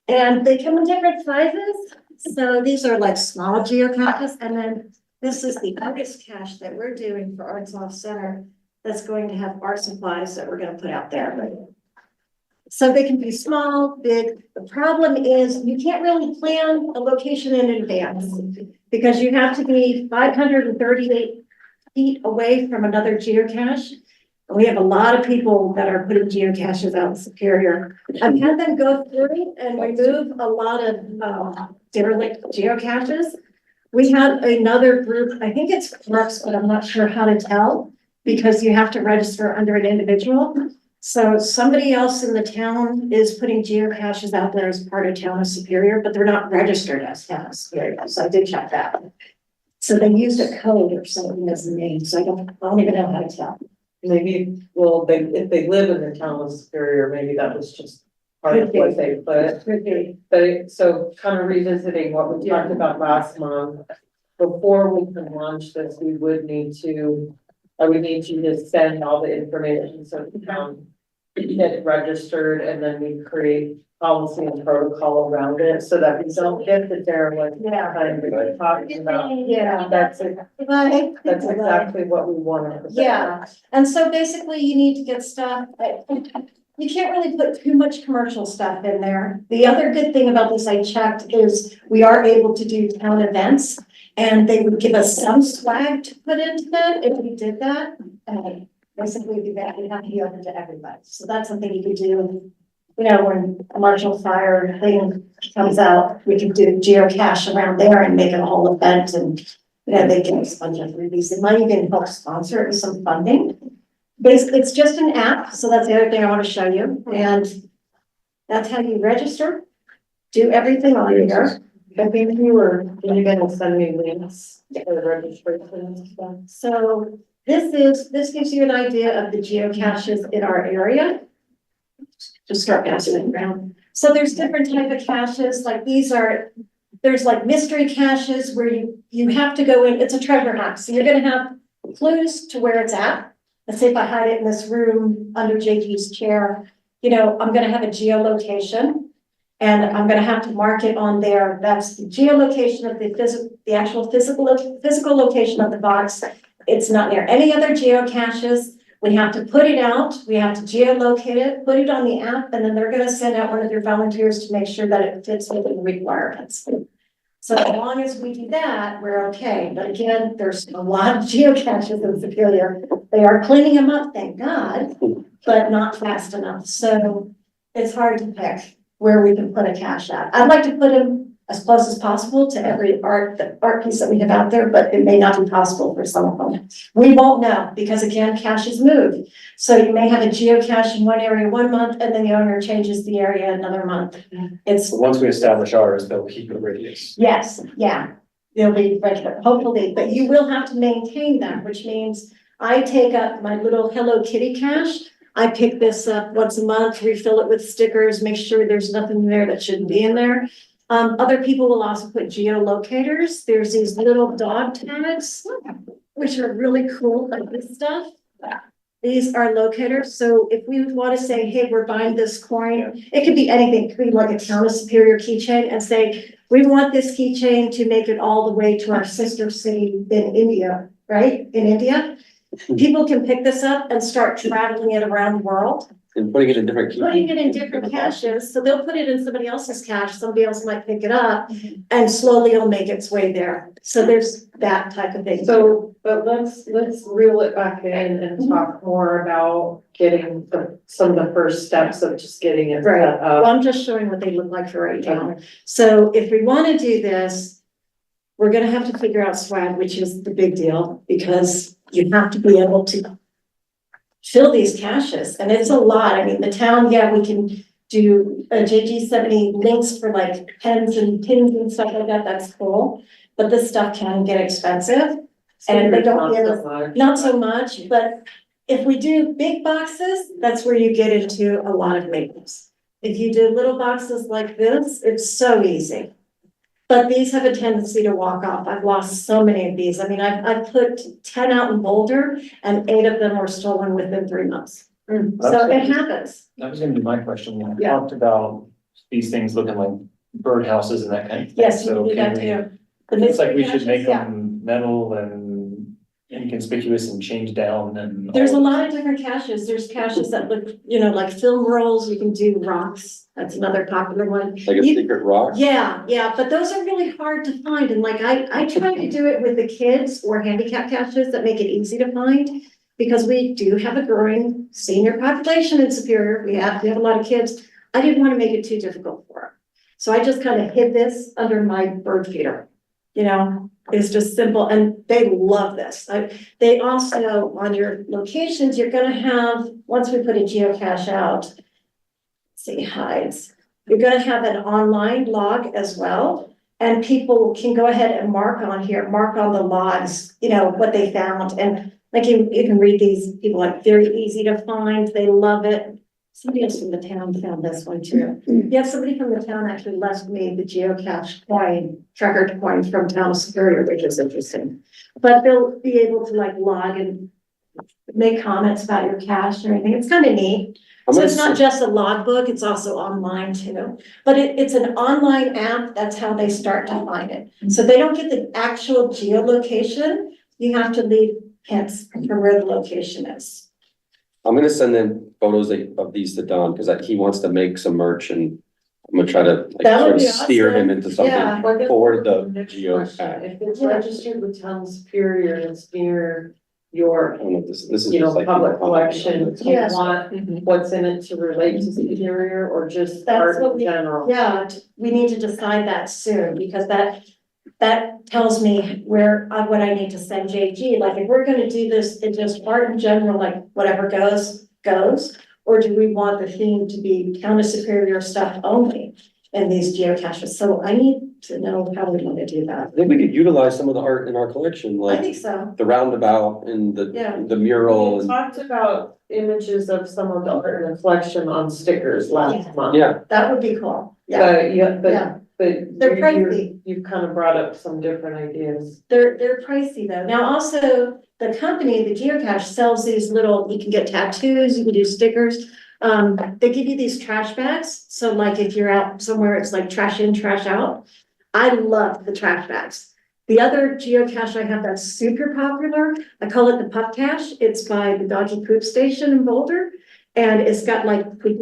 And they come in different sizes. So these are like small geocaches. And then this is the artist cache that we're doing for Arts Off Center. That's going to have art supplies that we're going to put out there. So they can be small, big. The problem is you can't really plan a location in advance because you have to be 538 feet away from another geocache. We have a lot of people that are putting geocaches out in Superior. I've had them go through and remove a lot of derelict geocaches. We had another group, I think it's Crux, but I'm not sure how to tell because you have to register under an individual. So somebody else in the town is putting geocaches out there as part of Town of Superior, but they're not registered as Town of Superior. So I did check that. So they used a code or something as the name. So I don't even know how to tell. Maybe, well, if they live in the town of Superior, maybe that was just part of what they put. But so kind of revisiting what we talked about last month, before we can launch this, we would need to, I would need you to send all the information so the town get registered, and then we create policy and protocol around it so that we don't get the derelict. Yeah. Kind of talking about. Yeah. That's exactly what we wanted. Yeah, and so basically you need to get stuff, you can't really put too much commercial stuff in there. The other good thing about this I checked is we are able to do town events and they would give us some swag to put into that if we did that. Basically do that, we have to be open to everybody. So that's something you could do. You know, when a martial fire thing comes out, we can do geocache around there and make it a whole event and they give us a bunch of release. They might even help sponsor it with some funding. Basically, it's just an app. So that's the other thing I want to show you. And that's how you register, do everything on here. I think you're gonna send me links for the registration and stuff. So this gives you an idea of the geocaches in our area. Just start passing it around. So there's different type of caches, like there's like mystery caches where you have to go in, it's a treasure hunt. So you're gonna have clues to where it's at. Let's say if I hide it in this room under JG's chair, I'm gonna have a geolocation and I'm gonna have to mark it on there. That's the geolocation of the actual physical location of the box. It's not near any other geocaches. We have to put it out, we have to geolocate it, put it on the app, and then they're gonna send out one of their volunteers to make sure that it fits within the requirements. So as long as we do that, we're okay. But again, there's a lot of geocaches in Superior. They are cleaning them up, thank God, but not fast enough. So it's hard to pick where we can put a cache at. I'd like to put them as close as possible to every art piece that we have out there, but it may not be possible for some of them. We won't know because again, caches move. So you may have a geocache in one area 1 month and then the owner changes the area another month. It's Once we establish ours, they'll keep it radius. yes, yeah, they'll be regular, hopefully, but you will have to maintain them, which means I take up my little Hello Kitty cache. I pick this up once a month, refill it with stickers, make sure there's nothing there that shouldn't be in there. Other people will also put geolocators. There's these little dog tags, which are really cool, like this stuff. These are locators. So if we want to say, hey, we're buying this coin, it could be anything. It could be like a Town of Superior keychain and say, we want this keychain to make it all the way to our sister city in India right, in India. People can pick this up and start traveling it around the world, And putting it in different. putting it in different caches, so they'll put it in somebody else's cache, somebody else might pick it up, and slowly it'll make its way there. So there's that type of thing. So, but let's reel it back in and talk more about getting some of the first steps of just getting it Right, set well, up. I'm just showing what they look like for right now. So if we wanna do this, we're gonna have to figure out swag, which is the big deal, because you have to be able to fill these caches, and it's a lot. I mean, the town, yeah, we can do a JG 70 links for like pens and pins and stuff like that, that's cool. But this stuff can get expensive, and they don't get us, not so much, but if we do big boxes, that's where you get into a lot of maintenance. If you do little boxes like this, it's so easy. But these have a tendency to walk off. I've lost so many of these. I mean, I've put 10 out in Boulder and 8 of them were stolen within 3 months. So it happens. That was gonna be my question, when we Yeah. talked about these things looking like birdhouses and that kind of thing. Yes, you So can do that can too. we, it's like we should caches, make yeah. them metal and inconspicuous and change down and. There's a all- lot of different caches. There's caches that look, like film rolls. You can do rocks. That's another popular one. Like a You- secret rock? Yeah, but those are really hard to find, and like I try to do it with the kids or handicap caches that make it easy to find. Because we do have a growing senior population in Superior, we have a lot of kids, I didn't wanna make it too difficult for them. So I just kind of hid this under my bird feeder, it's just simple, and they love this. They also, on your locations, you're gonna have, once we put a geocache out, let's see, hides. You're gonna have an online log as well, and people can go ahead and mark on the logs, what they found, and like you can read these, people like, very easy to find, they love it. Somebody else from the town found this one too. Yeah, somebody from the town actually left me the geocache coin, tracker coin from Town of Superior, which is interesting. But they'll be able to like log and make comments about your cache and everything. It's kind of neat. I'm So gonna it's not just a logbook, it's also online too. But it's an online app, that's how they start to find it. So they don't get the actual geolocation, you have to leave hints for where the location is. I'm gonna send in photos of these to Don, because he wants to make some merch, and I'm gonna try to like That would sort of be steer him awesome. into something Yeah. Well, I guess for the next geocache. question, If it's Yeah. registered with Town Superior and it's near your, I don't know if this is just like. public collection, do you Yes. want what's in it to relate to Superior or just That's art what in we- general? Yeah, we need to decide that soon, because that tells me what I need to send JG, like if we're gonna do this in just art in general, like whatever goes, or do we want the theme to be Town of Superior stuff only in these geocaches? So I need to know how we want to do that. I think we could utilize some of the art in our collection, I like think so, the roundabout and Yeah. the mural We and, talked about images of some of the art in the collection on stickers last month. yeah. that would be cool, yeah, But, Yeah. but They're you- pricey. you've kind of brought up some different ideas. they're pricey though. Now also, the company, the geocache sells these little, you can get tattoos, you can do stickers. They give you these trash bags, so like if you're out somewhere, it's like trash in, trash out. I love the trash bags. The other geocache I have that's super popular, I call it the pup cache. It's by the doggy poop station in Boulder. And it's got like puppy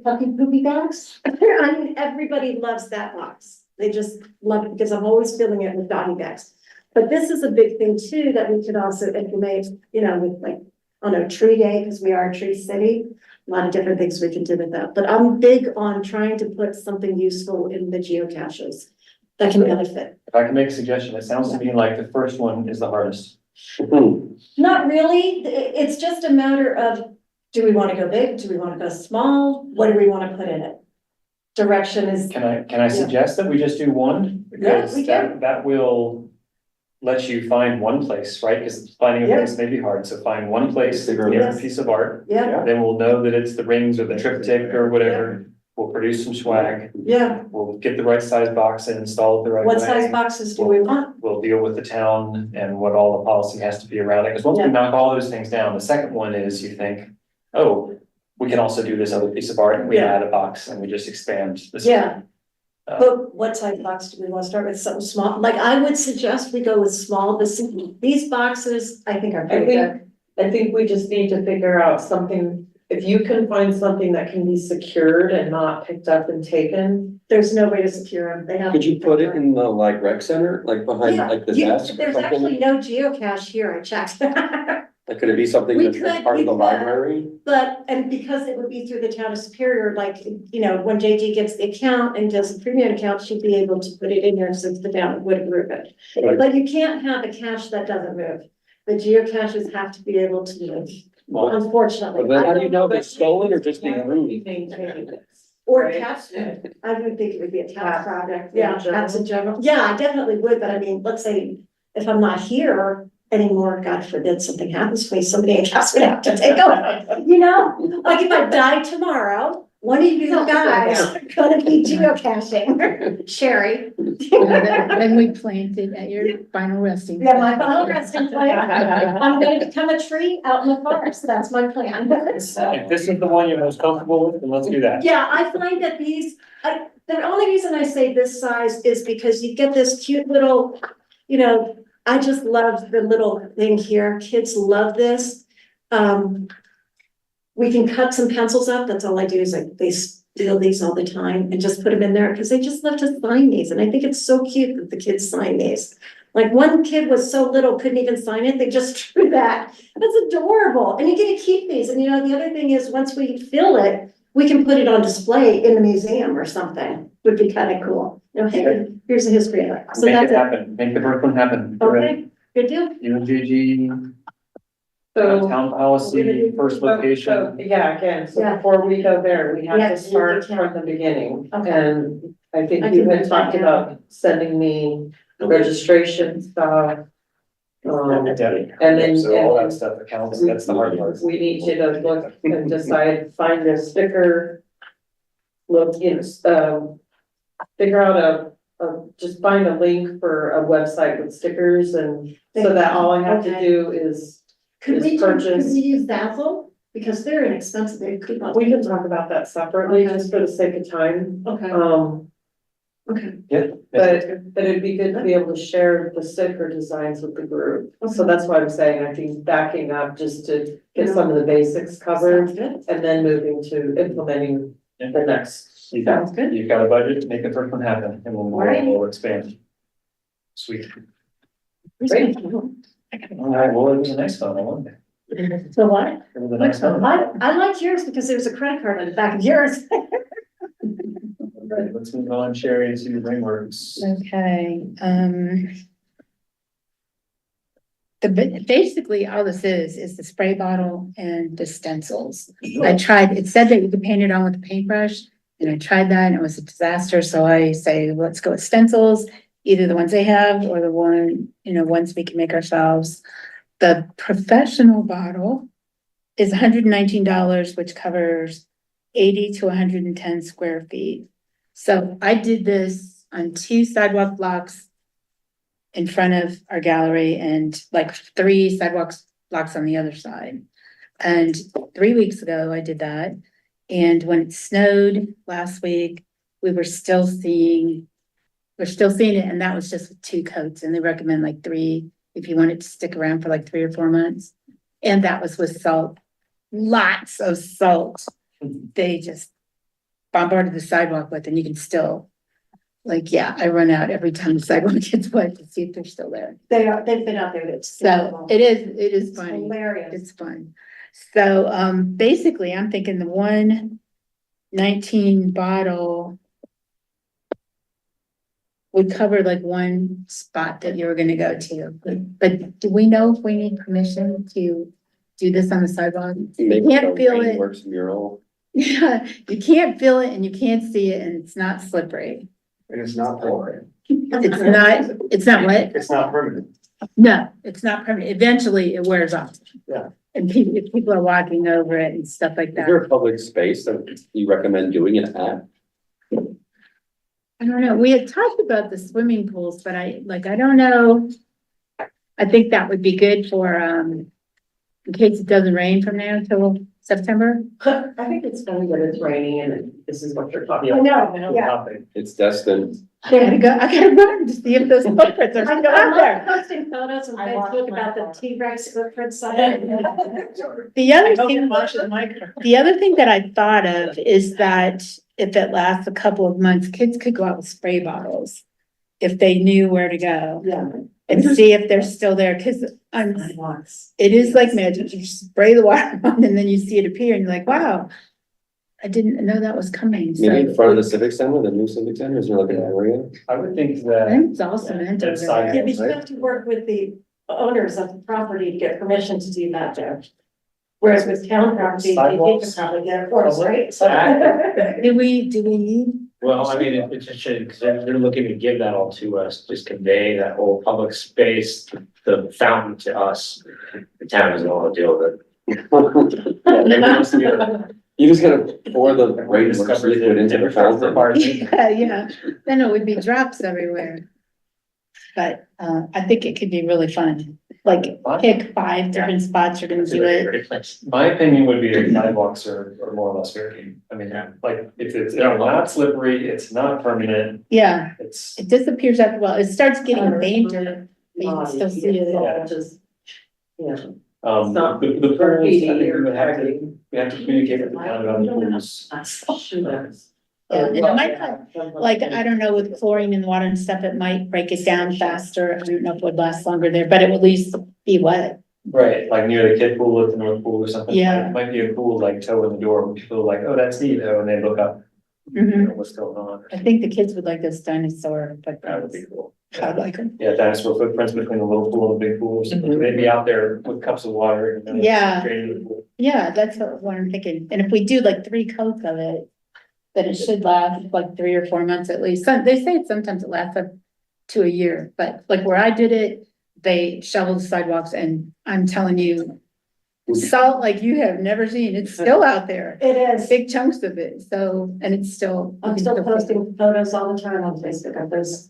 poopy bags. I mean, everybody loves that box. They just love it because I'm always filling it with doggy bags. But this is a big thing too, that we could also implement, with like, on a tree day, because we are a tree city. A lot of different things we can do with that, but I'm big on trying to put something useful in the geocaches that can benefit. If I can make a suggestion, it sounds to me like the first one is the hardest. Not really, it's just a matter of, do we want to go big? Do we want to go small? What do we want to put in it? Direction is, Can I suggest that we just do one? Yeah, Because we can. that will let you find one place, right? Because finding a Yeah. place may be hard, so find one place, Figure it near a out. piece of art. yeah, Then we'll know that it's the rings or the triptych or whatever. We'll produce some swag. yeah. We'll get the right size box and install it the right way. What size boxes do we want? We'll deal with the town and what all the policy has to be around it. Because once we Yeah. knock all those things down, the second one is you think, oh, we can also do this other piece of art and we Yeah. add a box and we just expand this. Yeah. But what type box do we want to start with? Something small? Like, I would suggest we go with small, these boxes, I think are I pretty think, good. I think we just need to figure out something, if you can find something that can be secured and not picked up and taken. There's no way to secure them. They have. Could you put it in the like rec center, like behind Yeah, like the you- desk or there's actually something? no geocache here, I checked. Like, could it be something We that's like could, part we of the could. library? But, and because it would be through the town of Superior, like, you know, when JD gets the account and does the premium account, she'd be able to put it in there since the town would approve it. Right. But you can't have a cache that doesn't move. The geocaches have to be able to move, Well, unfortunately. but then how do I you don't know if it's stolen or just being moved? Or Right. tax, I would think it would be a tax Tax project, in yeah, general? tax in general, yeah, I definitely would, but I mean, let's say if I'm not here anymore, God forbid something happens to me, somebody in house would have to take over, you know? Like if I die tomorrow, one of you guys are gonna be geocaching, Sherry. Then we plant it at your final resting. Yeah, my final resting place, I'm gonna become a tree out in the forest, that's my plan. If this is the one you're most comfortable with, then let's do that. Yeah, I find that the only reason I say this size is because you get this cute little, you know, I just love the little thing here. Kids love this. We can cut some pencils up. That's all I do is they steal these all the time and just put them in there because they just love to sign these. And I think it's so cute that the kids sign these. Like one kid was so little, couldn't even sign it. They just drew that. That's adorable. And you get to keep these. And you know, the other thing is once we fill it, we can put it on display in the museum or something. Would be kind of cool. You know, hey, here's the history of it. So Make that's it it. happen, make the first one happen. You're ready. Okay, good deal. You and JG, So. town policy, first location. Yeah, again, so Yeah. before we go there, we We have have to to do start the from the beginning. Okay. And I think I you can had do talked that, about sending me registration stuff. And then. So all that stuff that counts, that's the hard part. We need you to look and decide, find a sticker. Look, figure out just find a link for a website with stickers and so that all I have to Okay. do is. Could we purchase. use Dazzle? Because they're inexpensive, they could not. We can talk about that separately, Okay. just for the sake of time. Okay, okay. But it'd be good to be able to share the sticker designs with the group. So that's why I'm saying, I think backing up just to get some of the basics covered Sounds good. and then moving to implementing the next. You've got, Sounds good. you've got a budget, make the first one happen, and Alright. we'll expand. Sweet. Great. All right, well, it was a nice one, I wonder. So what? It was a nice one. I like yours because there's a credit card on the back of yours. All right, let's move on, Sherry, to Ringworks. Okay, basically all this is the spray bottle and the stencils. I tried, it said that you could paint it on with a paintbrush, and I tried that and it was a disaster, so I say, let's go with stencils, either the ones they have or the one, you know, ones we can make ourselves. The professional bottle is $119, which covers 80 to 110 square feet. So I did this on 2 sidewalk blocks in front of our gallery and like 3 blocks on the other side. And 3 weeks ago, I did that. And when it snowed last week, we're still seeing it, and that was just with 2 coats, and they recommend like 3 if you want it to stick around for like 3 or 4 months. And that was with salt, lots of salt. They just bombarded the sidewalk with, and you can still, like, yeah, I run out every time the sidewalk gets wet to see if they're still there. They've been out there, it's. So it is It's funny. hilarious. It's fun. So, basically, I'm thinking the 119 bottle would cover like one spot that you were gonna go to. But do we know if we need permission to do this on the sidewalk? Maybe can't the feel it. Works mural. Yeah, you can't feel it and you can't see it, and it's not slippery. And it's not permanent. It's not what? It's not permanent. No, it's not permanent. Eventually it wears off. Yeah. And people are walking over it and stuff like Is that. there a public space that you recommend doing it at? I don't know. We had talked about the swimming pools, but I don't know. I think that would be good for, in case it doesn't rain from now till September? I think it's funny that it's raining and this is what you're talking I about. know, yeah. It's destined. I gotta run to see if those footprints are I still know, out I'm there. posting photos on I watched Facebook my about the phone. T-Rex footprints. The other thing, the other thing that I thought of is that if it lasts a couple of months, kids could go out with spray bottles. If they knew where to go Yeah. and see if they're still there, cause it is like magic. You spray the water on and then you see it appear and you're like, wow. I didn't know that was coming. So Maybe in front of the civic center, the new civic center, is there like an area? I would think I that. think it's all cement over That's there. Yeah, but you have to work with the owners of the property to get permission to do that there. Whereas with town property, they could probably get it for us, right? Do we need? Well, I mean, it just should, because they're looking to give that all to us, just convey that whole public space, the fountain to us. The town doesn't want to deal with it. Yeah, maybe just the- You just gotta pour the rain Discovered liquid into the fountain. Yeah, then it would be drops everywhere. But, I think it could be really fun, like pick 5 different spots you're gonna do it. Great place. My opinion would be that sidewalks are more or less fair game. I mean, like, if it's not slippery, it's not permanent, Yeah, it's. it disappears after, well, it starts getting fainter, but you can still see it. Yeah. Just, yeah. The Not pools, I graffiti think we or would have to, tagging. we have to communicate with the town about the pools. Yeah, and it might not, like, I don't know, with chlorine in the water and stuff, it might break it down faster. I don't know if it would last longer there, but it would at least be wet. Right, like near the kid pool at the North Pool or something. Yeah. It might be a cool like toe in the door, when people are like, oh, that's neat, oh, and they look up, you Mhm. know, what's going on. I think the kids would like those dinosaur That would be footprints. cool. I'd like them. Yeah, dinosaur footprints between the little pool and the big pool or something. They'd be out there with cups of water and then. it's Yeah. straight into the pool. Yeah, that's what I'm thinking. And if we do like 3 coats of it, then it should last like 3 or 4 months at least. They say sometimes it lasts up to a year, but like where I did it, they shoveled the sidewalks and I'm telling you, salt like you have never seen. It's still out there. It is. Big chunks of it. So, and it's still. I'm still posting photos all the time on Facebook of those.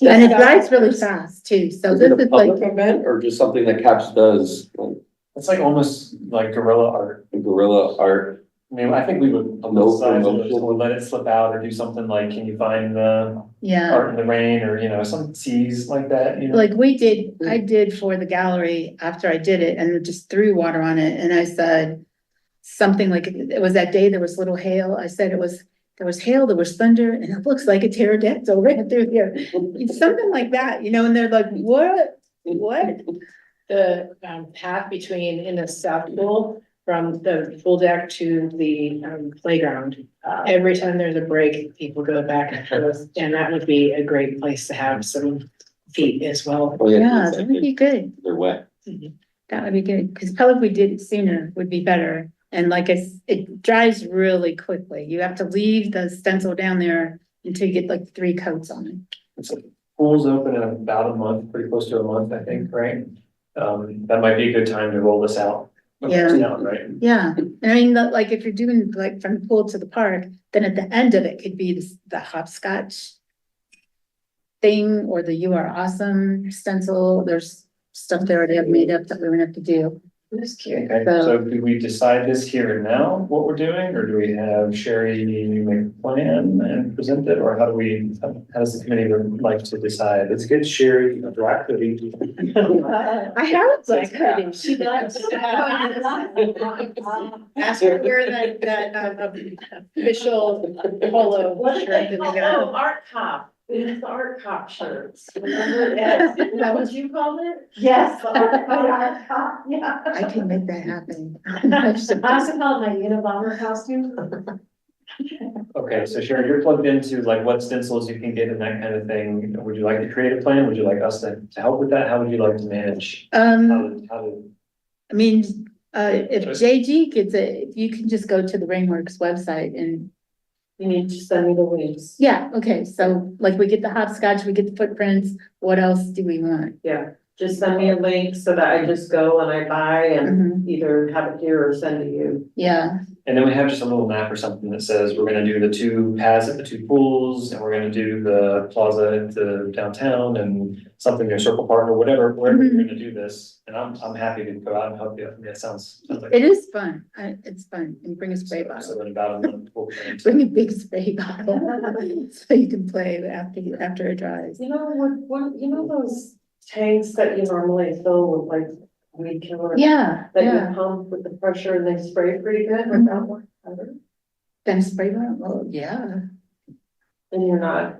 And it dries really fast too. So Is this it a is like, public event or just something that Caps does, like It's like almost like guerrilla art. guerrilla art? I mean, I think we would publicize it, or let it slip out or do something like, can you find the yeah. art in the rain or, you know, some tease like that, you know? Like I did for the gallery after I did it and just threw water on it and I said something like, it was that day there was little hail. I said there was hail, there was thunder and it looks like a pterodactyl ran through here. Something like that, you know, and they're like, what? The path between in the south pool from the pool deck to the playground. Every time there's a break, people go back and forth, and that would be a great place to have some feet as well. Oh, Yeah, it's that like would be good. they're wet. That would be good. Cause probably if we did it sooner would be better. And like it dries really quickly. You have to leave the stencil down there until you get like 3 coats on it. It's like, pool's open in about a month, pretty close to a month, I think, right? That might be a good time to roll this out. Yeah. Right? Yeah, and I mean, like if you're doing like from the pool to the park, then at the end of it could be the hopscotch thing or the You Are Awesome stencil. There's stuff they already have made up that we would have to do. Okay, so do we decide this here and now, what we're doing, or do we have Sherry make a plan and present it, or how does the committee would like to decide? Let's get Sherry a black hoodie. I have like hoodie. She does. Ask her to wear that official polo What did shirt they that call, we got. oh, art cop, it's the art cop shirts. Remember that? Is that what you called it? Yes. The art cop, Yeah. I can make that happen. I also call it my Unabomber costume. Okay, so Sherry, you're plugged into like what stencils you can get and that kind of thing. Would you like to create a plan? Would you like us to help with that? How would you like to manage? How to I mean, if JG gets it, if you can just go to the Rainworks website and, You need to send me the links. yeah, okay, so like we get the hopscotch, we get the footprints, what else do we want? Yeah, just send me a link so that I just go and I buy and Mhm. either have it here or send it you. Yeah, And then we have just a little map or something that says we're gonna do the 2 paths at the 2 pools, and we're gonna do the plaza at the downtown and something near Circle Park or whatever, wherever we're gonna do this. And I'm happy to go out and help you. Yeah, sounds like. It is fun. It's fun. And bring a spray So bottle. in about a month, we'll plan to- Bring a big spray bottle so you can play after it dries. You know, you know those tanks that you normally fill with like weed killer? Yeah, That yeah. you pump with the pressure and they spray pretty good without more water? Then a spray bottle? Well, yeah. And you're not,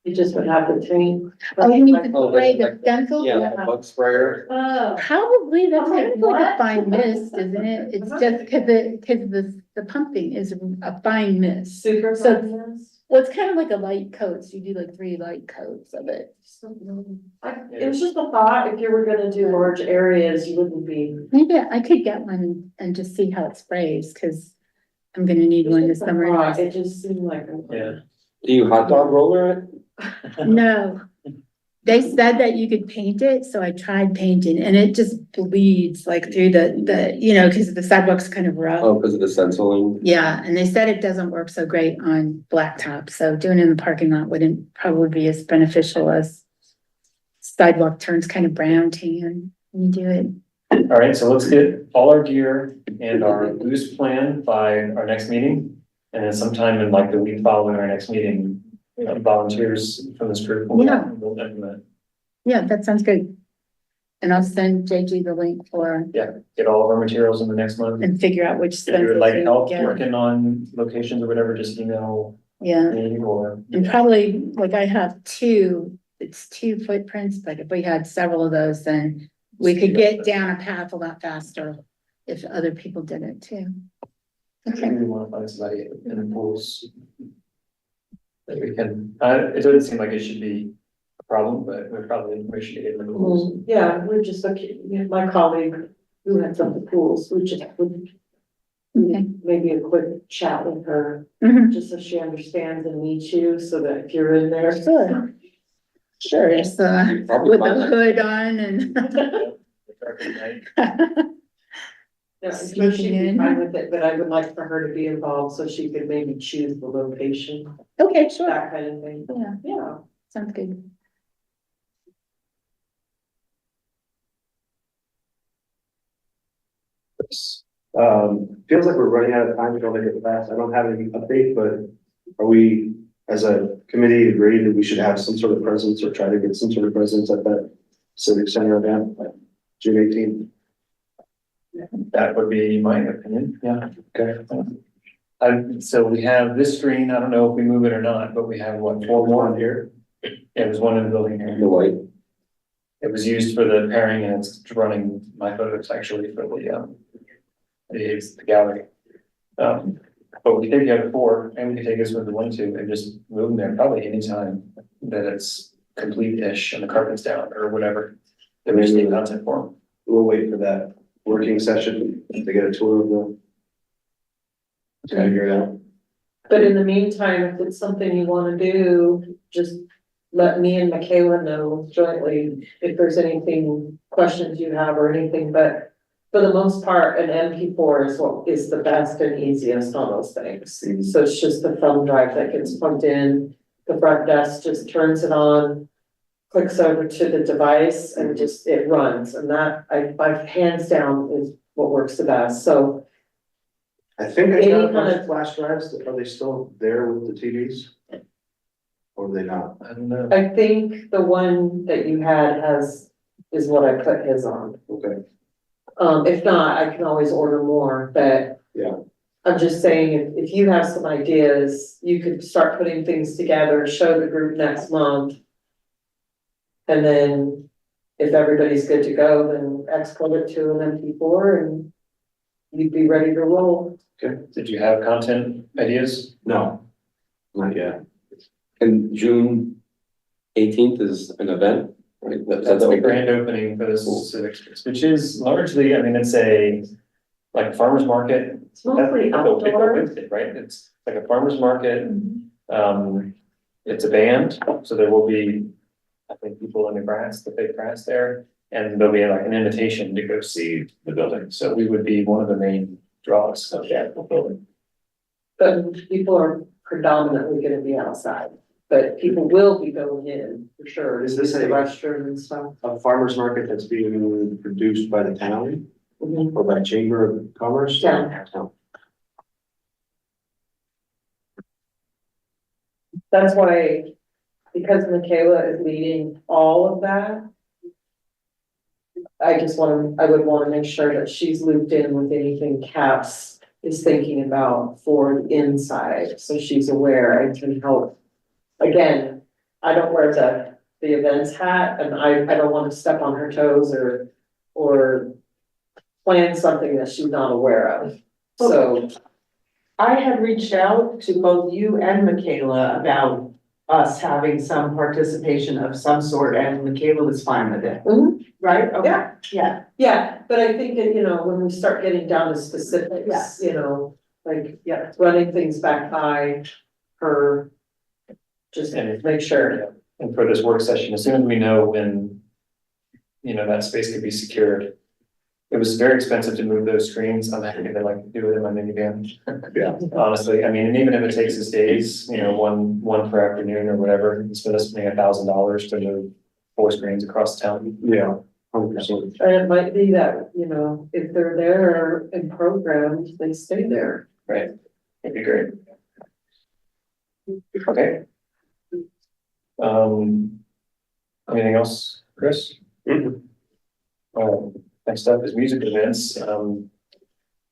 you just would have the tank. Oh, you mean to Oh, spray the like- stencil? Yeah, like a bug sprayer. Oh. Probably, that's kind of like a What? fine mist, isn't it? It's just because the pumping is a fine mist. Super. So- fun. Well, it's kind of like a light coat, so you do like 3 light coats of it. It was just a thought, if you were gonna do large areas, you wouldn't be. Maybe I could get one and just see how it sprays, because I'm gonna need one this summer. anyways. It just seemed like. Yeah. Do you hot dog roller it? No, they said that you could paint it, so I tried painting, and it just bleeds like through because the sidewalk's kind of rough. Oh, because of the stenciling? Yeah, and they said it doesn't work so great on blacktop, so doing it in the parking lot wouldn't probably be as beneficial as sidewalk turns kind of brown tan when you do it. All right, so let's get all our gear and our loose plan by our next meeting. And then sometime in like the week following our next meeting, volunteers from this group will will implement. Yeah, that sounds good. And I'll send JG the link for, Get all of our materials in the next month. and figure out which. If you would like stencils help get. working on locations or whatever, just email Yeah, me or. and probably, like I have it's 2 footprints, but if we had several of those, then we could get down a path a lot faster if other people did it too. Okay, We want to find somebody in the pools. That we can, it doesn't seem like it should be a problem, but we're probably information to get in the pools. Yeah, we're just looking, my colleague who had some of the pools, we just would. Okay. Maybe a quick chat with her, Mhm. just so she understands and meets you, so that if you're in there. Sure. Sure, it's Probably with find the that. hood on and. Yeah, so Sneaking she'd be in. fine with it, but I would like for her to be involved, so she could maybe choose the location, Okay, sure, that kind of thing. yeah, Yeah. sounds good. Feels like we're running out of time to go make it fast. I don't have any update, but are we, as a committee, agreed that we should have some sort of presence or try to get some sort of presence at that civic center event, like June 18th? That would be my opinion, yeah. Okay. So we have this screen, I don't know if we move it or not, but we have what, 4 more? One here. Yeah, there's one in the building here. The white. It was used for the pairing and it's running my photos actually for the gallery. But we can take the other 4 and we can take this with the 1, 2 and just move them there probably anytime that it's complete-ish and the carpet's down or whatever. That we just need content for them. We'll wait for that working session to get a tour of the. To figure it out. But in the meantime, if it's something you wanna do, just let me and Michaela know jointly if there's anything, questions you have or anything, but for the most part, an MP4 is what is the best and easiest on those things. So it's just the thumb drive that gets plugged in, the front desk just turns it on, clicks over to the device and just, it runs, and that, by hands down is what works the best, so. I think I Any got a bunch kind of flash drives. Are they still there with the TVs? Or are they not? I don't know. I think the one that you had is what I put his on. Okay. If not, I can always order more, but. Yeah. I'm just saying, if you have some ideas, you could start putting things together, show the group next month. And then if everybody's good to go, then export it to an MP4 and you'd be ready to roll. Did you have content ideas? No, not yet. And June 18th is an event, right? That's the grand opening for this civic space, which is largely, I mean, it's like a farmer's market. It's mostly That's outdoor. Wednesday, right? It's like a farmer's market. It's a band, so there will be, I think, people in the grass, the fake grass there. And there'll be like an invitation to go see the building. So we would be one of the main draws of the building. But people are predominantly gonna be outside, but people will be going in for sure. Is this The a- restroom and stuff. A farmer's market that's being produced by the town Mhm. or by Chamber of Commerce? Town. Town. That's why, because Michaela is leading all of that. I would wanna make sure that she's looped in with anything CAPS is thinking about for the inside, so she's aware and can help. Again, I don't wear the events hat, and I don't wanna step on her toes or plan something that she's not aware of, so. I had reached out to both you and Michaela about us having some participation of some sort, and Michaela was fine with it. Mhm. Right? Okay. Yeah. Yeah, Yeah, but I think that, when we start getting down to specifics, like, yeah, running things back by her. Just make sure. And for this work session, as soon as we know when, that space could be secured. It was very expensive to move those screens. I'm happy to do it in my minivan. Yeah. Honestly, I mean, and even if it takes us days, one per afternoon or whatever, instead of spending $1,000 to move 4 screens across town. Yeah, 100%. And it might be that, if they're there and programmed, they stay there. Right, it'd be great. Okay. Anything else, Chris? Mhm. Next up is music events.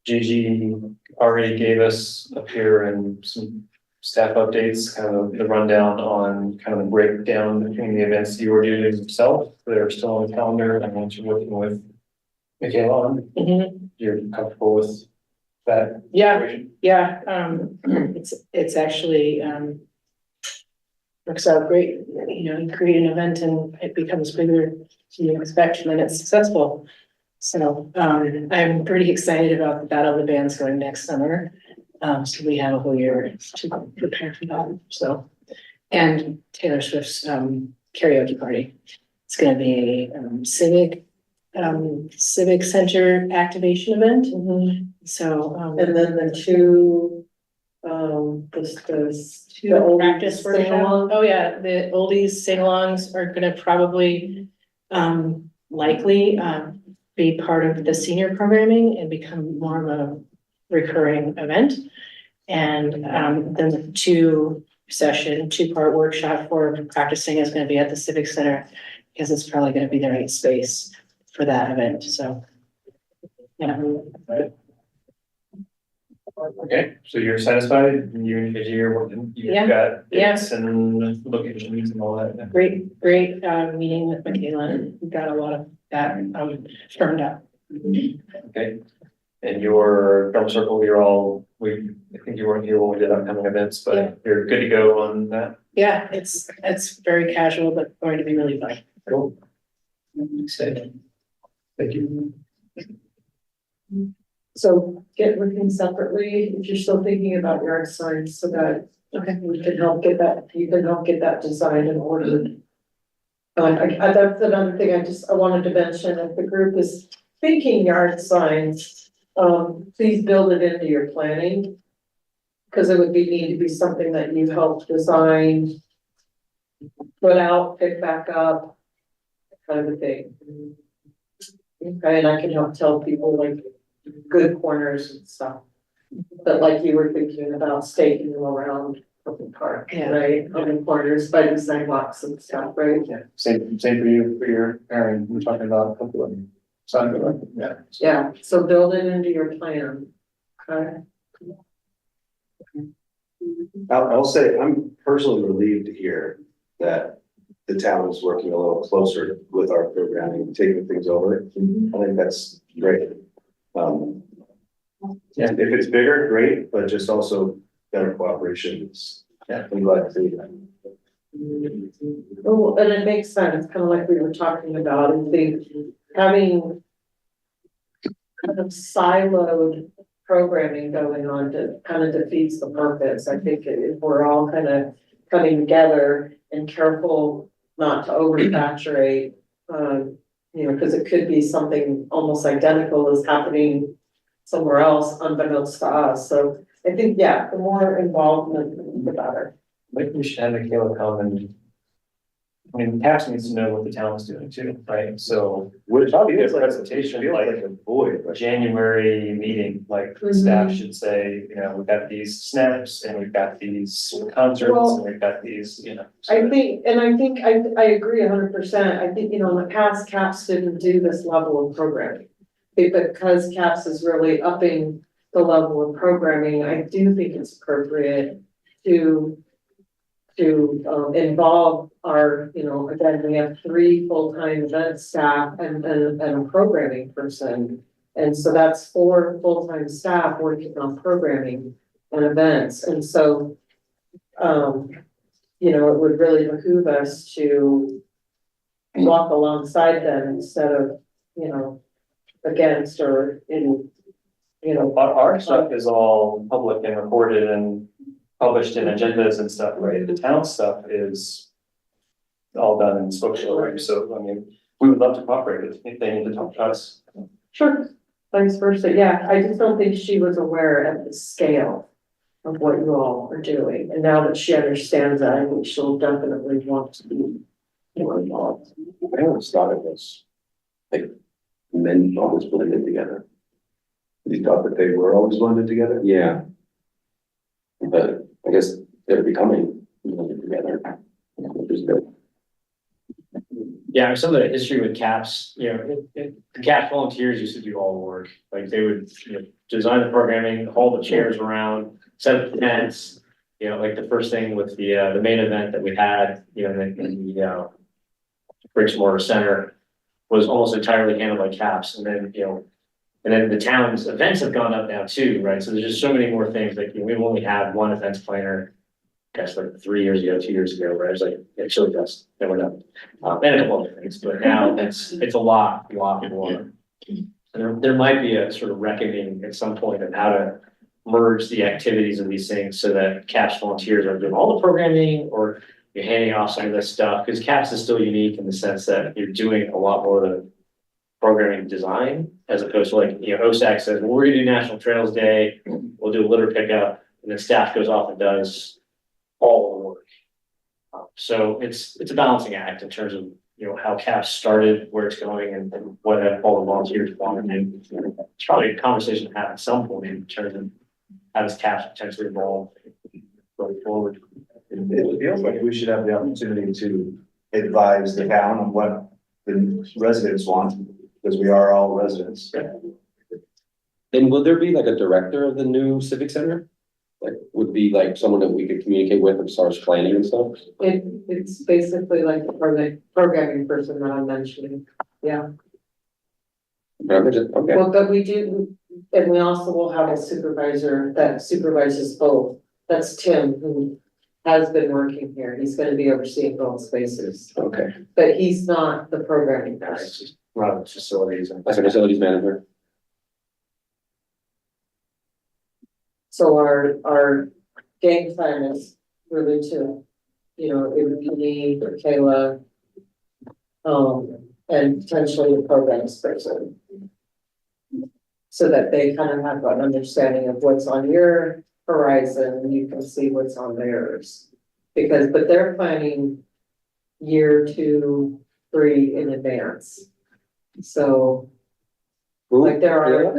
Gigi already gave us up here and some staff updates, kind of the rundown on kind of the breakdown between the events you were doing yourself. They're still on the calendar and once you're working with Michaela on, you're comfortable with that? Yeah, situation? yeah, it's actually, works out great, you create an event and it becomes bigger than you expect and then it's successful. So, I'm pretty excited about the Battle of the Bands going next summer. So we have a whole year to prepare for that, so. And Taylor Swift's, karaoke party. It's gonna be a, civic center activation event. So, And then the two, the old practice workshop. sing-along. Oh, yeah, the oldies sing-alongs are gonna probably, likely, be part of the senior programming and become more of a recurring event. And, then the 2-part workshop for practicing is gonna be at the Civic Center, because it's probably gonna be the right space for that event, so. Yeah. Okay, so you're satisfied? You and Gigi are working, Yeah, you've got yeah. dates and locations and all that. Great, meeting with Michaela, we got a lot of that, firmed up. Okay, and your drum circle, I think you weren't here when we did upcoming events, Yeah. but you're good to go on that? Yeah, it's very casual, but going to be really fun. Cool. Excited. Thank you. So get with him separately if you're still thinking about yard signs, so that we can help get that, you can help get that designed and ordered. That's another thing I wanted to mention, if the group is thinking yard signs, please build it into your planning. Cause it would need to be something that you help design, put out, pick back up, kind of a thing. Okay, and I can help tell people good corners and stuff. But like you were thinking about staking them around the park, Yeah. right, on the corners by the sidewalks and stuff, right? Yeah, same for you, for your Aaron, we're talking about. Yeah. Yeah, so build it into your plan, okay? I'll say, I'm personally relieved to hear that the town is working a little closer with our programming, taking things over. I think that's great. Yeah. If it's bigger, great, but just also better cooperation. I'm glad to see that. Oh, and it makes sense, kind of like we were talking about, I think having kind of siloed programming going on kind of defeats the purpose. I think if we're all kind of coming together and careful not to oversaturate, because it could be something almost identical is happening somewhere else unbeknownst to us, so I think, yeah, the more involvement, the better. Maybe we should have Michaela come and. I mean, CAPS needs to know what the town is doing too, right? So Which probably a feels like, presentation, feels like like a void, like. January meeting, like Mhm. staff should say, you know, we've got these snaps and we've got these concerts Well, and we've got these, you know. I think, and I think, I agree 100%. I think, you know, in the past, CAPS didn't do this level of programming. Because CAPS is really upping the level of programming, I do think it's appropriate to involve our, you know, again, we have 3 full-time event staff and a programming person. And so that's 4 full-time staff working on programming and events, and so, you know, it would really behoove us to walk alongside them instead of, you know, against or in, you know. Our stuff is all public and recorded and published in agendas and stuff, right? The town stuff is all done in spoken word, so I mean, we would love to cooperate if they need to talk to us. Sure, vice versa, yeah, I just don't think she was aware of the scale of what you all are doing, and now that she understands that, I think she'll definitely want to be more involved. I always thought it was like men always blended together. You thought that they were always blended together? Yeah. But I guess they're becoming blended together, which is good. Yeah, I mean, some of the history with CAPS, you know, the CAPS volunteers used to do all the work, like they would, you know, design the programming, haul the chairs around, set up the tents. You know, like the first thing with the main event that we had, you know, in the bricks and mortar center was almost entirely handled by CAPS, and then, you know, and then the town's events have gone up now too, right? So there's just so many more things, like, you know, we've only had one events planner, gosh, like 3 years ago, 2 years ago, where I was like, yeah, Chili Fest, then we're done. And a couple other things, but now it's a lot more. And there might be a sort of reckoning at some point of how to merge the activities of these things so that CAPS volunteers are doing all the programming, or you're handing off some of this stuff, because CAPS is still unique in the sense that you're doing a lot more of the programming design, as opposed to, like, you know, OSAC says, well, we're gonna do National Trails Day, we'll do a litter pickup, and then staff goes off and does all the work. So it's a balancing act in terms of, you know, how CAPS started, where it's going, and what all the volunteers want to do. It's probably a conversation to have at some point in terms of how does CAPS potentially evolve going forward. It feels like we should have the opportunity to advise the town on what the residents want, because we are all residents. And will there be like a director of the new civic center? Like, would be like someone that we could communicate with as far as planning and stuff? It's basically like the programming person that I'm mentioning, yeah. Okay. Well, but we do, and we also will have a supervisor that supervises both. That's Tim, who has been working here. He's gonna be overseeing both spaces, Okay, but he's not the programming guy. It's just run facilities and. like a facilities manager. So our game plan is really to, you know, it would be me or Kayla. And potentially the programs person. So that they kind of have an understanding of what's on your horizon, and you can see what's on theirs. Because, but they're planning year 2, 3 in advance. So, Who? like there are,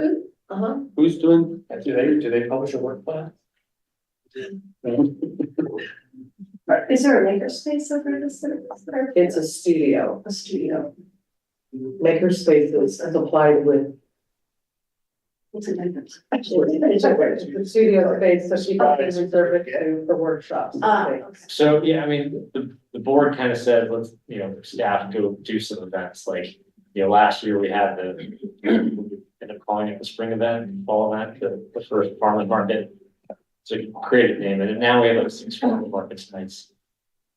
Yeah. Who's doing? Do they publish a work plan? Is there a makerspace over this? it's a studio. A studio. Makerspace is applied with. What's a makerspace? The studio space, so people can reserve it to the workshops. Okay. So, yeah, I mean, the board kind of said, let's, you know, staff go do some events, like, you know, last year we had end up calling it the spring event, fall event, the first farmers market. So creative name, and now we have like 6 farmers markets nights.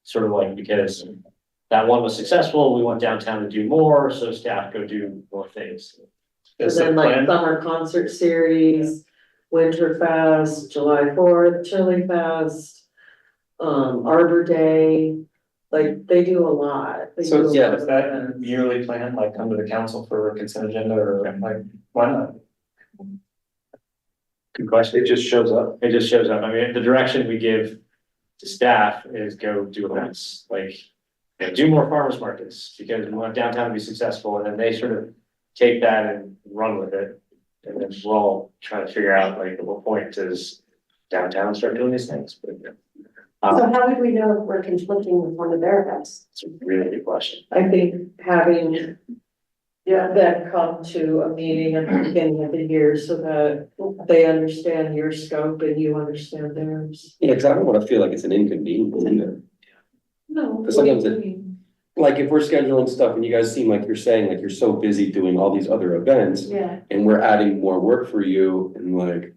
Sort of like, because that one was successful, we went downtown to do more, so staff go do more things. And then like summer concert series, Winter Fest, July 4th, Chili Fest, Arbor Day, like they do a lot. They do So, a yeah, lot is of that events. yearly plan, like come to the council for a consent agenda, or like, why not? Good question. It just shows up. It just shows up. I mean, the direction we give to staff is go do events, like, you know, do more farmers markets, because we want downtown to be successful, and then they sort of take that and run with it. And then we're all trying to figure out, like, at what point does downtown start doing these things, but. So how would we know if we're conflicting with one of their events? It's a really good question. I think having them come to a meeting at the beginning of the year so that they understand your scope and you understand theirs. Yeah, because I don't want to feel like it's an inconvenience either. No. Because sometimes like if we're scheduling stuff and you guys seem like you're saying like you're so busy doing all these other events Yeah. and we're adding more work for you and like,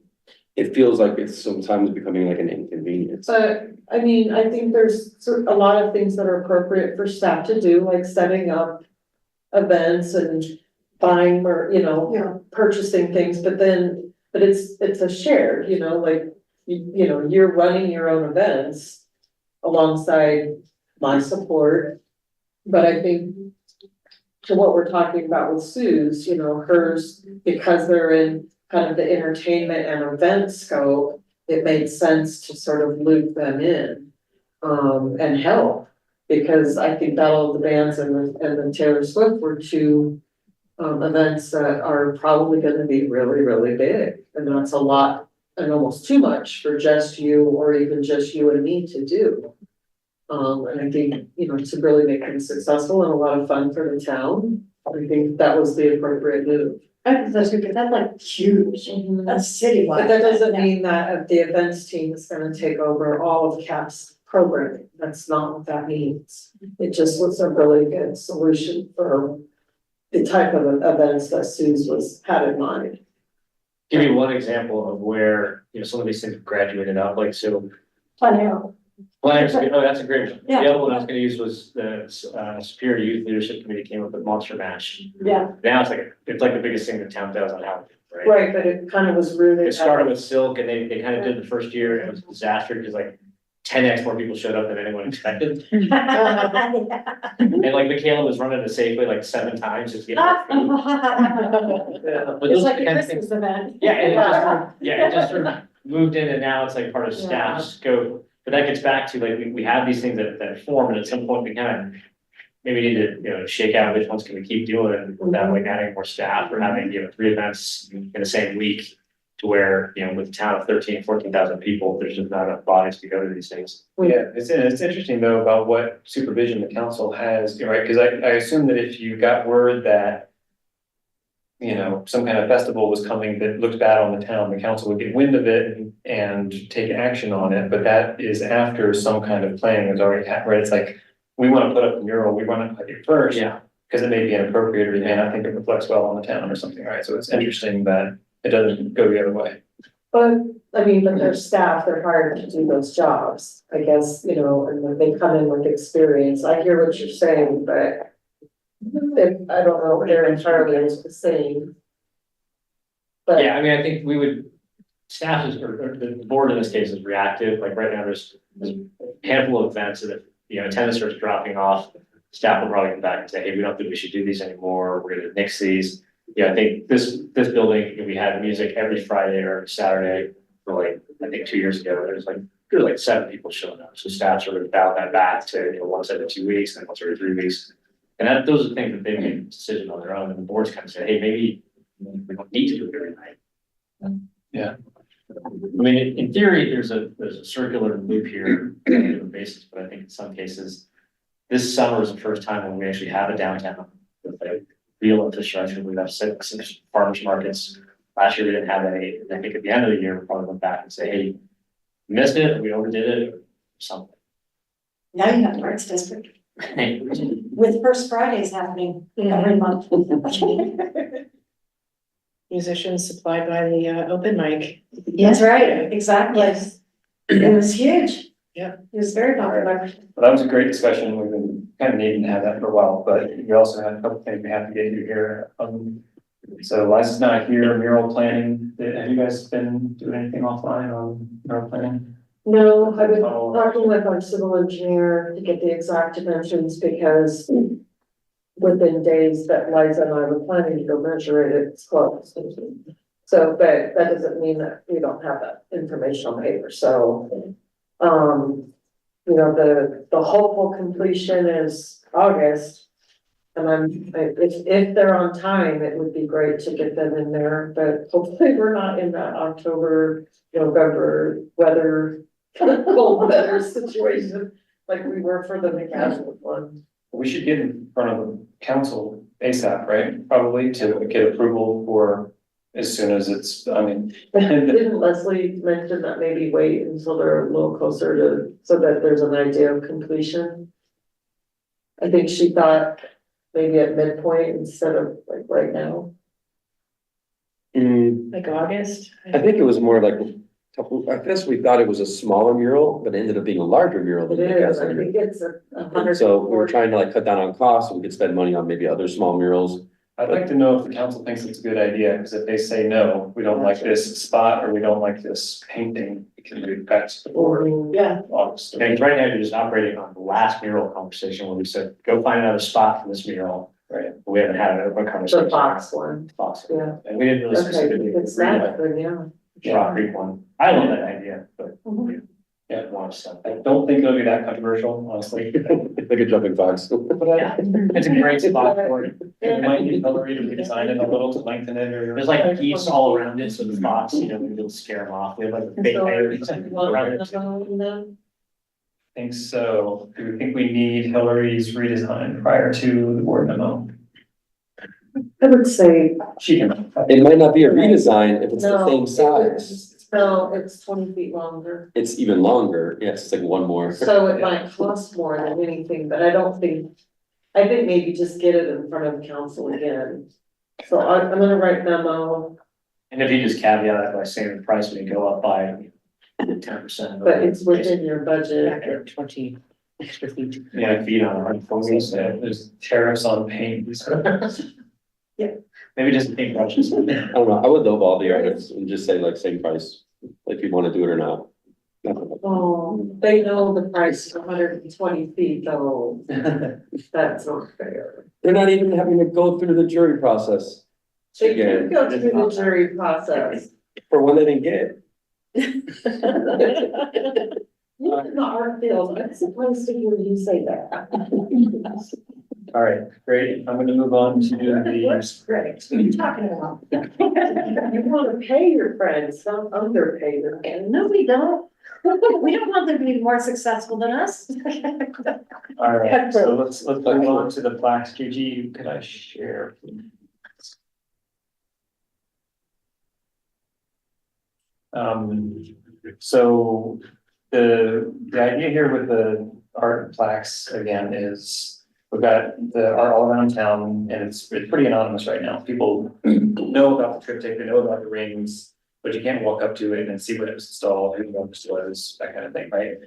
it feels like it's sometimes becoming like an inconvenience. But, I mean, I think there's a lot of things that are appropriate for staff to do, like setting up events and buying or, you know, Yeah. purchasing things, but it's a shared, you know, like, you know, you're running your own events alongside my support. But I think to what we're talking about with Sue's, you know, hers, because they're in kind of the entertainment and event scope, it made sense to sort of loop them in, and help. Because I think Battle of the Bands and the Taylor Swift were two, events that are probably gonna be really, really big. And that's a lot and almost too much for just you or even just you and me to do. And I think, you know, to really make them successful and a lot of fun for the town, I think that was the appropriate move. I think that's good, that's like huge, that's citywide. But that doesn't mean that the events team is gonna take over all of CAP's programming, that's not what that means. It just was a really good solution for the type of events that Sue's had in mind. Give you one example of where, you know, some of these things have graduated up, like, so. Funny how. Planners, oh, that's a great one. Yeah. The other one I was gonna use was the Superior Youth Leadership Committee came up with Monster Mash. Yeah. Now it's like the biggest thing the town does on how, right? Right, but it kind of was rooted. It started with Silk and they kind of did the first year and it was a disaster because like 10x more people showed up than anyone expected. And like Michaela was running a Safeway like 7 times just to get enough food. Yeah. But It's those like are a the kind of Christmas things. event. Yeah, and it just sort of moved in and now it's like part of staff's scope. But that gets back to like, we have these things that form and at some point we kind of maybe need to, you know, shake out which ones can we keep doing without like adding more staff or having, you know, 3 events in the same week to where, you know, with a town of 14,000 people, there's just not enough bodies to go to these things. Yeah, it's interesting though about what supervision the council has, right? Because I assume that if you got word that, you know, some kind of festival was coming that looked bad on the town, the council would get wind of it and take action on it. But that is after some kind of planning is already happened, right? It's like, we want to put up the mural, we want to put it first. Yeah. Because it may be inappropriate or you may not think it reflects well on the town or something, right? So it's interesting that it doesn't go the other way. But, I mean, but their staff, they're hired to do those jobs, I guess, you know, and when they come in with experience, I hear what you're saying, but I don't know if they're entirely the same. But Yeah, I mean, I think we would, staff is, or the board in this case is reactive, like right now there's a handful of events that if, you know, attendance starts dropping off, staff will probably come back and say, hey, we don't think we should do these anymore, we're gonna nix these. Yeah, I think this building, we had music every Friday or Saturday for like, I think 2 years ago, there was like 7 people showing up, so staff sort of dialed that back to, you know, once every 2 weeks, and then once every 3 weeks. And those are things that they make a decision on their own, and the boards kind of say, hey, maybe we don't need to do it every night. Yeah. I mean, in theory, there's a circular loop here on a different basis, but I think in some cases, this summer is the first time when we actually have a downtown with a real infrastructure. We have 6 farmers markets. Last year we didn't have any, and I think at the end of the year, we'll probably look back and say, hey, we missed it, we overdid it, or something. Now you have the arts district with First Fridays happening every month. Musicians supplied by the open mic. That's right, exactly. It was huge. Yeah. It was very popular. Well, that was a great discussion. We've been kind of needing to have that for a while, but we also have a couple things we have to get to here. So Liza's not here, mural planning. Have you guys been doing anything offline on mural planning? no, I've been talking with our civil engineer to get the exact dimensions because within days that Liza and I were planning to go measure it, it's close. So, but that doesn't mean that we don't have that information on paper, so, you know, the hopeful completion is August. And if they're on time, it would be great to get them in there, but hopefully we're not in that October, November weather, cold weather situation like we were for the McCaskill one. We should get in front of the council ASAP, right? Probably to get approval for as soon as it's, I mean. Didn't Leslie mention that maybe wait until they're a little closer to, so that there's an idea of completion? I think she thought maybe at midpoint instead of like right now. Like August. I think it was more like, I guess we thought it was a smaller mural, but it ended up being a larger mural It than the is, I Cass. think it's a And hundred. so we were trying to like cut down on costs, so we could spend money on maybe other small murals. I'd like to know if the council thinks it's a good idea, because if they say no, we don't like this spot, or we don't like this painting, it can be back to the board. Yeah, August. And right now, you're just operating on the last mural conversation where we said, go find another spot for this mural. Right. We haven't had an open conversation. The Fox one, Fox. yeah, And we didn't really okay, specifically it's agree that, on then Rock Creek one. I love that idea, but. Yeah. A lot of stuff. I don't think it'll be that controversial, honestly. Like a jumping fox. Yeah, it's a great spot for it. It might need Hillary to redesign it a little to lengthen it, or. There's like geese all around it, so the fox, you know, maybe it'll scare them off. We have like a big layer around it. yeah. I think so. Do we think we need Hillary's redesign prior to the board memo? I would say, She can. It might not be a redesign if it's the no. same size. No, it's 20 feet longer, It's even longer. Yes, it's like one more. so it might cost more than anything, but I think maybe just get it in front of the council again. So I'm gonna write memo, And if you just caveat it by saying the price may go up by 10%. but it's within your budget. After 20 extra feet. Yeah, feet on our phones, There's tariffs on paint. maybe just paint brushes. I don't know. I would lowball the artists and just say like same price, if you want to do it or not. Oh, they know the price of 120 feet, though, that's not fair. They're not even having to go through the jury process They can go through the jury process. for one they didn't get. You're in the art field, I'm supposed to hear you say that. All right, great. I'm gonna move on to the, that's great. What are you talking about? You wanna pay your friends, don't underpay them. No, we don't. We don't want them to be more successful than us. all right, so let's move on to the plaques. KG, could I share? So the idea here with the art plaques again is we've got the art all around town, and it's pretty anonymous right now. People know about the triptych, they know about the rings, but you can't walk up to it and see when it was installed, who it was, that kind of thing, right?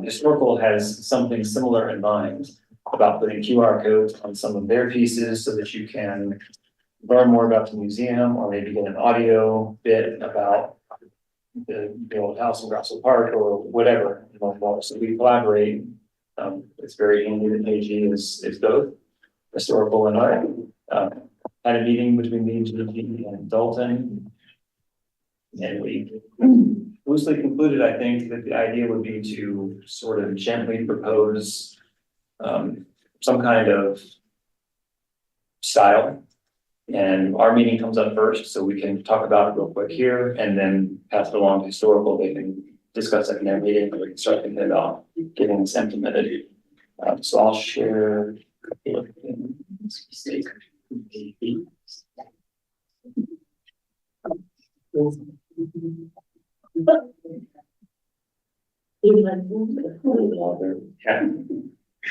Historical has something similar in mind about putting QR codes on some of their pieces so that you can learn more about the museum, or maybe get an audio bit about the old house in Grassel Park or whatever. So we collaborate. It's very handy that AG is both historical and art. Had a meeting between me, GP, and Dalton. And we loosely concluded, I think, that the idea would be to sort of gently propose some kind of style. And our meeting comes up first, so we can talk about it real quick here and then pass it along to historical. They can discuss it in their meeting, and we can start thinking about getting this implemented. So I'll share. Yeah.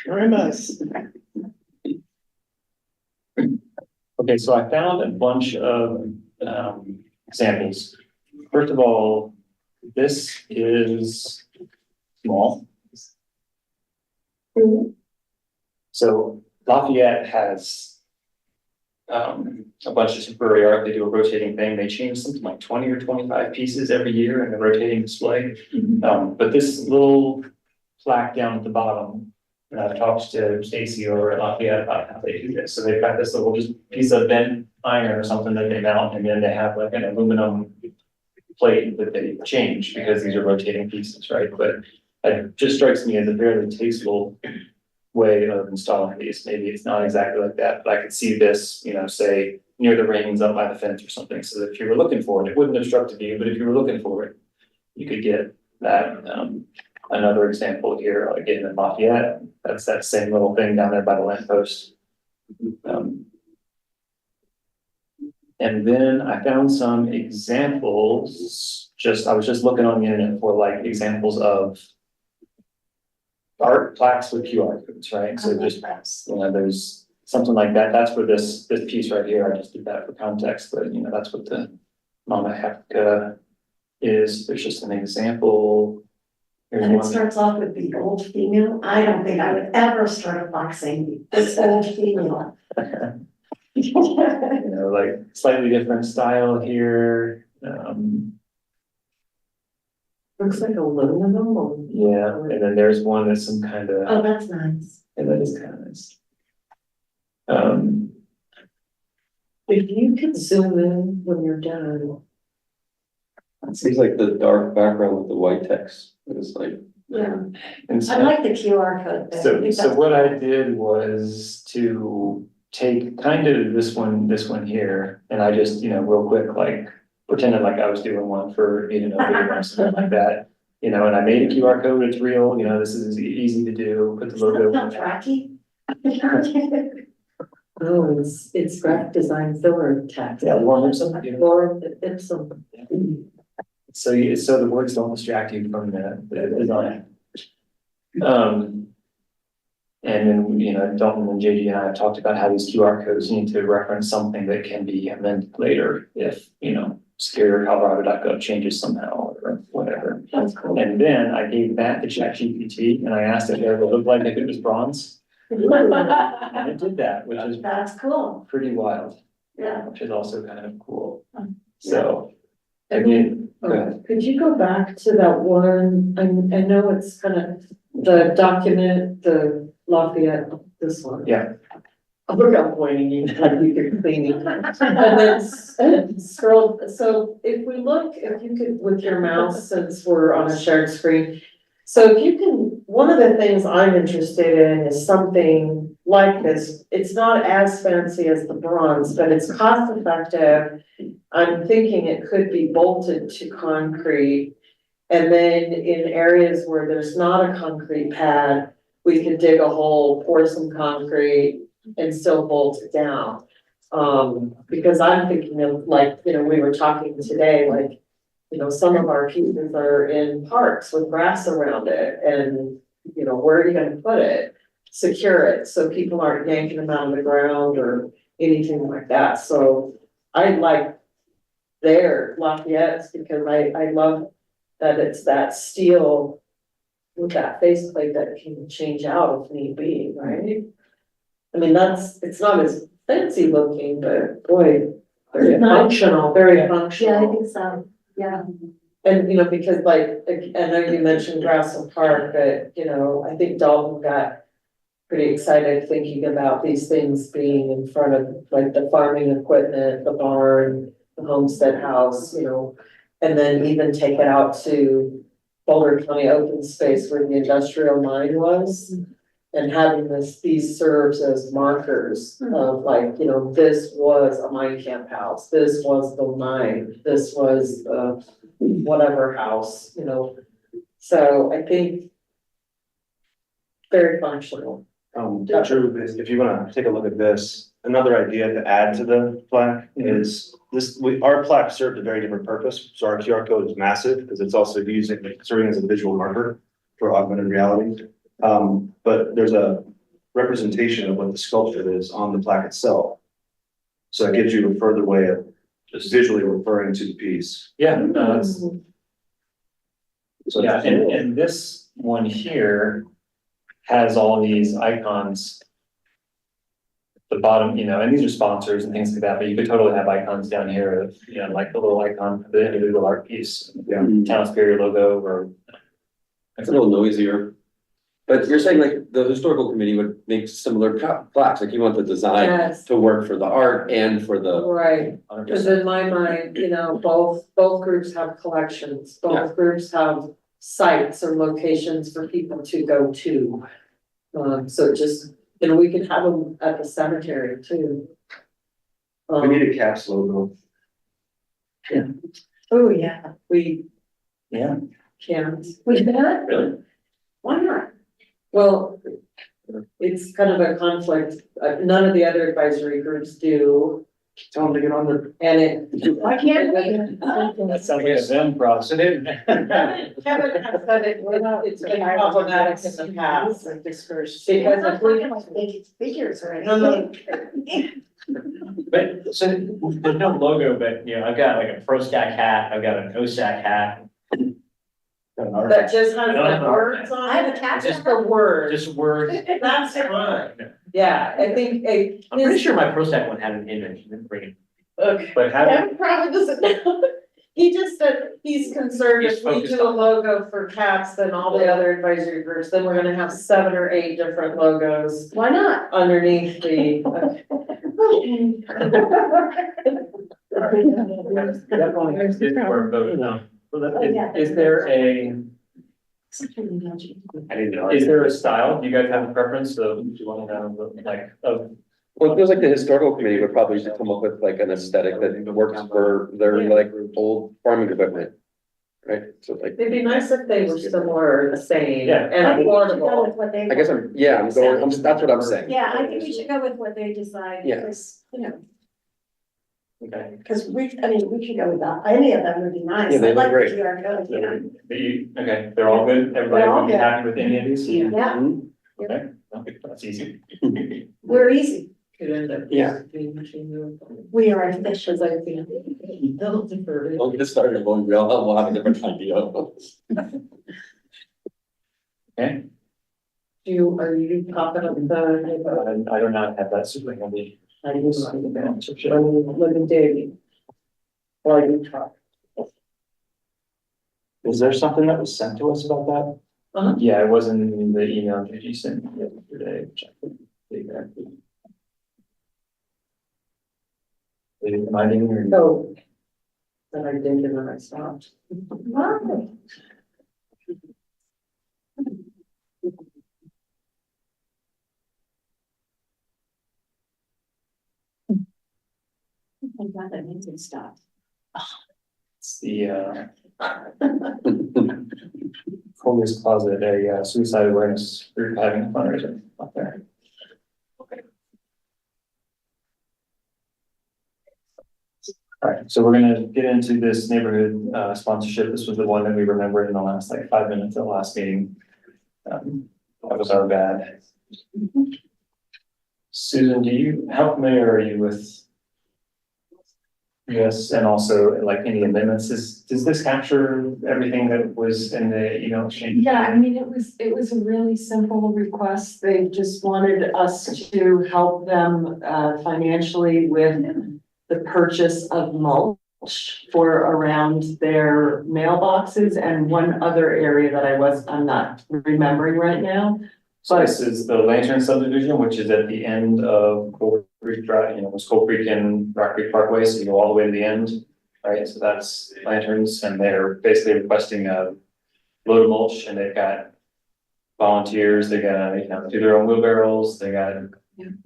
Very nice. Okay, so I found a bunch of examples. First of all, this is small. So Lafayette has a bunch of temporary art. They do a rotating thing. They change something like 20 or 25 pieces every year in the rotating display. But this little plaque down at the bottom, and I've talked to Stacy over at Lafayette about how they do this. So they've got this little just piece of bent iron or something that they mount, and then they have like an aluminum plate that they change because these are rotating pieces, right? But it just strikes me as a fairly tasteful way of installing these. Maybe it's not exactly like that, but I could see this, you know, say near the railings up by the fence or something. So that if you were looking for it, it wouldn't obstruct the view, but if you were looking for it, you could get that. Another example here, again in Lafayette, that's that same little thing down there by the lamppost. And then I found some examples, I was just looking on the internet for like examples of art plaques with QR codes, right? So just, you know, there's something like that. That's for this piece right here. I just did that for context, but you know, that's what the Mama Hecka is. There's just an example. Here's And it one. starts off with the old female. I don't think I would ever start a box saying this old female. You know, like slightly different style here. Looks like aluminum or. Yeah, and then there's one that's some kind of, Oh, that's nice. and that is kind of nice. If you could zoom in when you're done. It seems like the dark background with the white text is like, Yeah, And I so, like the QR code. bit. I think so that's- what I did was to take kind of this one here, and I just, you know, real quick, like pretended like I was doing one for, you know, or something like that. You know, and I made a QR code, it's real, you know, this is easy to do, put the logo. Not tracky. Oh, it's graphic design filler text. Yeah, Warren Ipsum, you know. Or Ipsum. So the words don't distract you from the design. And then, you know, Dalton and JD and I have talked about how these QR codes need to reference something that can be amended later if, you know, Superior.Colorado.gov changes somehow or whatever. That's cool. And then I gave that to ChatGPT and I asked it what it would look like if it was bronze. And it did that, which is That's cool. pretty wild, Yeah. which is also kind of cool. So, And again, go ahead. Could you go back to that one, I know it's kind of the document, the Lafayette, this one. Yeah. I look up pointing you, like you could clean it. And then scroll, so if you could with your mouse, since we're on a shared screen. So if you can, one of the things I'm interested in is something like this. It's not as fancy as the bronze, but it's cost effective. I'm thinking it could be bolted to concrete. And then in areas where there's not a concrete pad, we could dig a hole, pour some concrete and still bolt it down. Because I'm thinking of like, you know, we were talking today, like, you know, some of our pieces are in parks with grass around it and, you know, where are you gonna put it? Secure it, so people aren't yanking them out of the ground or anything like that. So I like their Lafayette's because I love that it's that steel with that faceplate that can change out if need be, right? I mean, it's not as fancy looking, but boy, very functional, very Yeah, I functional. think so. Yeah. And, you know, because like, I know you mentioned Grassel Park, but, you know, I think Dalton got pretty excited thinking about these things being in front of like the farming equipment, the barn, the homestead house, you know, and then even take it out to Boulder County open space where the industrial mine was. And having these serves as markers of like, you know, this was a mine camp house, this was the mine, this was whatever house, you know. So I think very functional. Drew, if you wanna take a look at this, another idea to add to the plaque is our plaque served a very different purpose. So our QR code is massive because it's also serving as a visual marker for augmented reality. But there's a representation of what the sculpture is on the plaque itself. So it gives you a further way of just visually referring to the piece. Yeah, no, that's, yeah, and this one here has all these icons. The bottom, you know, and these are sponsors and things like that, but you could totally have icons down here of, you know, like the little icon for the individual art piece. Yeah. Town Superior logo or. it's a little noisier. But you're saying like the historical committee would make similar plaques, like you want the design Yes, to work for the art and for the. right, because in my mind, you know, both groups have collections, Yeah. both groups have sites or locations for people to go to. So just, you know, we could have them at the cemetery too. We need a caps logo. Oh, yeah, we Yeah, can't. We not, really. why not? Well, it's kind of a conflict, none of the other advisory groups do, Tell them to get on their. and it. Why can't we? That sounds like a Zen process. Kevin has said it's been problematic in the past, because I'm if we. not talking like big figures or No, no. anything. But, so, there's no logo, but, you know, I've got like a Pro Stack hat, I've got an OSAC hat. That just has the words on I have a it, cat. just the word, Just words. that's fine, yeah, I think I'm pretty sure my Pro Stack one had an image, didn't bring it. Okay. But how, Kevin probably doesn't know. He just said he's concerned He's if we focused do a on- logo for cats, then all the other advisory groups, then we're gonna have 7 or 8 different logos Why not? underneath the. Definitely There's the is problem. for vote now. Oh, yeah. Is there a, I didn't know. is there a style? Do you guys have a preference of, do you want to have like, of, Well, it feels like the historical committee would probably just come up with like an aesthetic that works for their like old farming equipment. Right, so like, It'd be nice if they were similar, or the same, Yeah. and I think we should go affordable. with what they. I guess that's what I'm saying. Yeah, I think we should go with what they decide, Yeah. because, you know, okay. because we can go with that, any of them would be nice. Yeah, they I like look great. the QR code, you know. Okay, they're all good? Everybody They're all would be good. happy with any of these? Yeah, Mhm. Okay, okay, that's easy. we're easy, Could end up. Yeah. being between we are official. because I think they'll defer. Don't get started going, we'll have a different idea. Okay, Are you popping up the? I do not have that super handy. I use my advantage, living daily. While you talk. Is there something that was sent to us about that? Uh-huh. Yeah, it wasn't in the email that you sent yesterday, which I could dig back. Did it remind you or? No. Then I did and then I stopped. Wow. Thank God that means it stopped. It's the, Colby's Closet, a suicide awareness group having a fundraiser up there. All right, so we're gonna get into this neighborhood sponsorship. This was the one that we remembered in the last like 5 minutes of the last meeting. That was our bad. Susan, how familiar are you with? Yes, and also like any amendments, does this capture everything that was in the email exchange? Yeah, I mean, it was a really simple request. They just wanted us to help them financially with the purchase of mulch for around their mailboxes and one other area that I'm not remembering right now. So this is the Lantern subdivision, which is at the end of Cold Creek Drive, it's Cold Creek and Rock Creek Parkway, so you go all the way to the end. Right, so that's Lanterns, and they're basically requesting a load of mulch, and they've got volunteers, they got, do their own wheelbarrows, they got,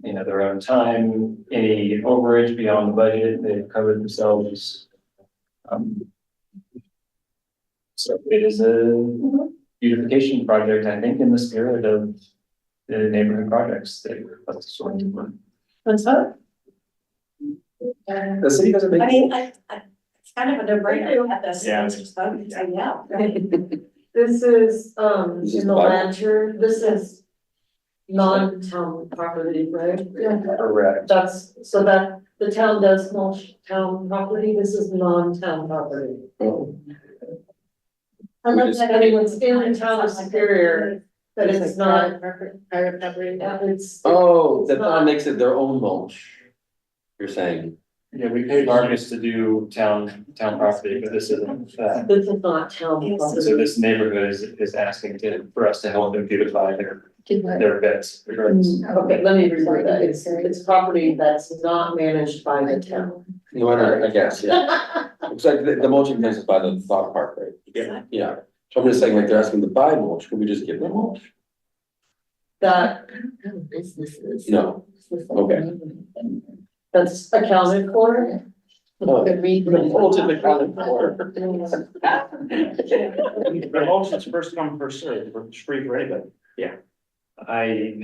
their own time, any overage beyond the budget, they've covered themselves. So it is a beautification project, I think, in the spirit of the neighborhood projects that that's sort of. What's up? The city doesn't make. I mean, it's kind of a no-brainer at this. Yeah. It's just vote and say, yeah. This is, This is in the Bible. Lantern, this is non-town property, right? Correct. So that the town does mulch town property, this is non-town property. I love that I mean, everyone's it's in the town of Superior, but it's not, Private property. it's. Oh, the it's town not- makes it their own mulch. You're saying, Yeah, we paid Marcus to do town property, but this isn't that. This is not town. So this neighborhood is asking for us to help them beautify Did what? their beds. their gardens. Okay, let me reword that. It's property that's not managed by the town. No, I guess, yeah. It's like the mulching place is by the dog park, right? Yeah, so I'm just saying, like, they're asking to buy mulch, could we just give them mulch? That, Businesses. No, okay. that's accounted for. Oh. Could read. The mulch is accounted for. The motion's first come, first served, it's free for anybody. I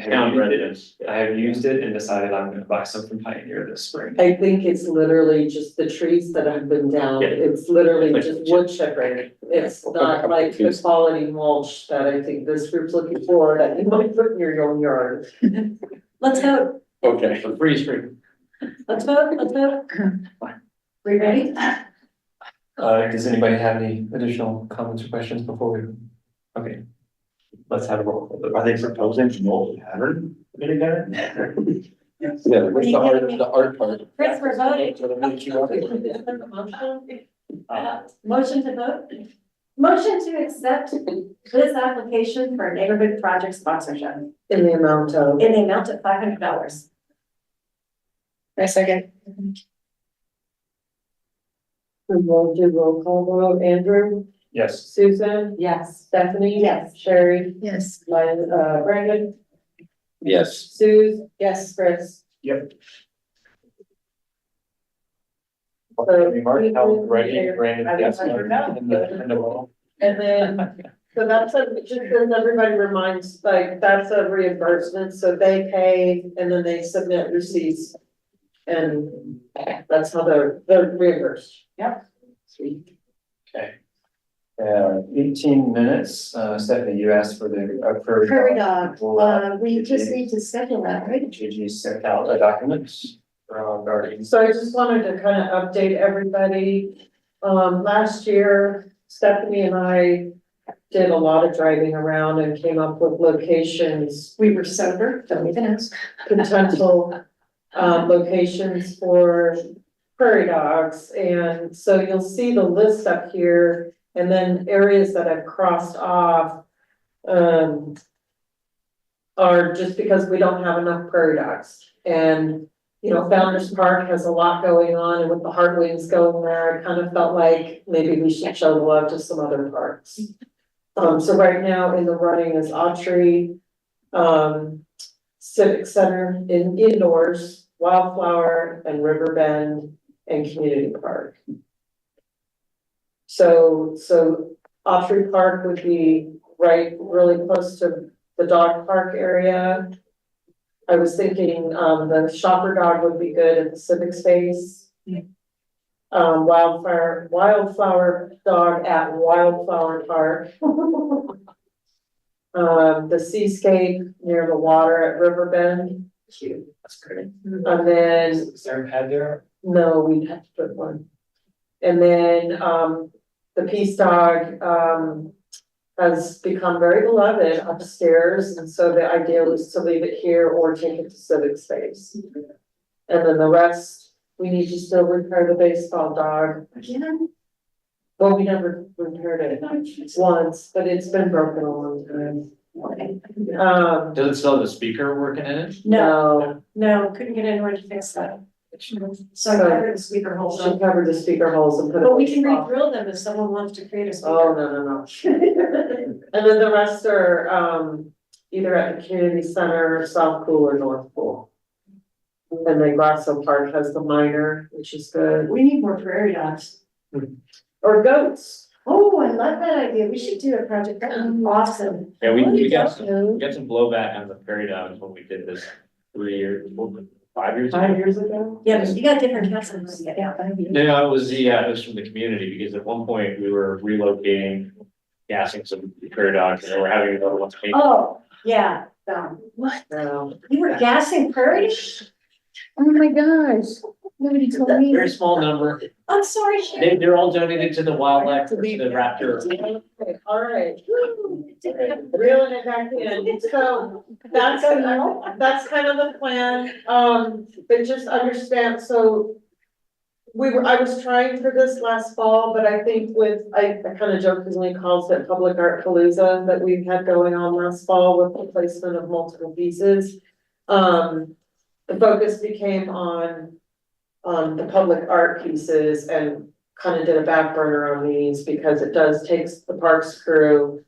have used it and decided I'm gonna buy some from Pioneer this spring. I think it's literally just the trees that have been down. Yeah. It's literally just wood chipping. It's not like the quality mulch that I think this group's looking for that you might put in your own yard. Let's vote, Okay. Free is free. let's vote, let's vote. We ready? Does anybody have any additional comments or questions before we? Okay. Let's have a roll call. Are they proposing to mold pattern? Yeah, what's the art part? Chris, we're voting. Motion to vote? Motion to accept this application for neighborhood project sponsorship In the amount of. in the amount of $500. I second. We'll do roll call vote. Andrew, Yes. Susan, Yes. Stephanie. Yes. Sherry, Yes. Brandon, Yes. Suze, Yes. Chris. Yep. So- Mark, how ready, Brandon? Yes. And then, so that's a, just as everybody reminds, like, that's a reimbursement, so they pay and then they submit receipts. And that's how they're reimbursed. Yep. Sweet. Okay. 18 minutes, Stephanie, you asked for the. Prairie dog, we just need to schedule that, right? Gigi sent out a document around guarding. So I just wanted to kind of update everybody. Last year, Stephanie and I did a lot of driving around and came up with locations, We were sober, don't even ask. potential locations for prairie dogs. And so you'll see the list up here and then areas that I've crossed off are just because we don't have enough prairie dogs. And, you know, Founder's Park has a lot going on, and with the Heartwings going there, I kind of felt like maybe we should show the love to some other parks. So right now in the running is ARTery, Civic Center in indoors, Wildflower and Riverbend and Community Park. So ARTery Park would be right, really close to the dog park area. I was thinking, the shopper dog would be good at the civic space. Wildflower dog at Wildflower Park. The seascape near the water at Riverbend. Cute, that's great. And then, Is there a pad there? no, we'd have to put one. And then, the peace dog, has become very beloved upstairs, and so the idea was to leave it here or take it to civic space. And then the rest, we need to still repair the baseball dog. Again? Well, we never repaired it once, but it's been broken a long time. Does it still have the speaker working in it? No, couldn't get anyone to fix that. So I covered the speaker holes She up. covered the speaker holes and put. But we can a re-drill them if someone wants to create a speaker. Oh, no. And then the rest are, either at the community center, South Pool or North Pool. And then Grasso Park has the minor, which is good, We need more prairie dogs. or goats. Oh, I love that idea. We should do a project. That would be awesome. Yeah, we got some, So, we got some blowback on the prairie dogs when we did this 5 years ago. 5 years ago? Yeah, but you got different councils. Yeah. No, it was from the community, because at one point we were relocating, gassing some prairie dogs, and we were having another one. Oh, yeah. what? No. You were gassing prairie? Oh my gosh, nobody told me. Very small number. I'm sorry, Sherry. They're all donated to the wildlife, to the raptor. Okay, all right. Reeling it back in, so that's kind of the plan, but just understand, so I was trying for this last fall, but I think I kind of jokingly calls it Public Art Palooza that we've had going on last fall with the placement of multiple pieces. The focus became on the public art pieces and kind of did a back burner on these because it does take the parks crew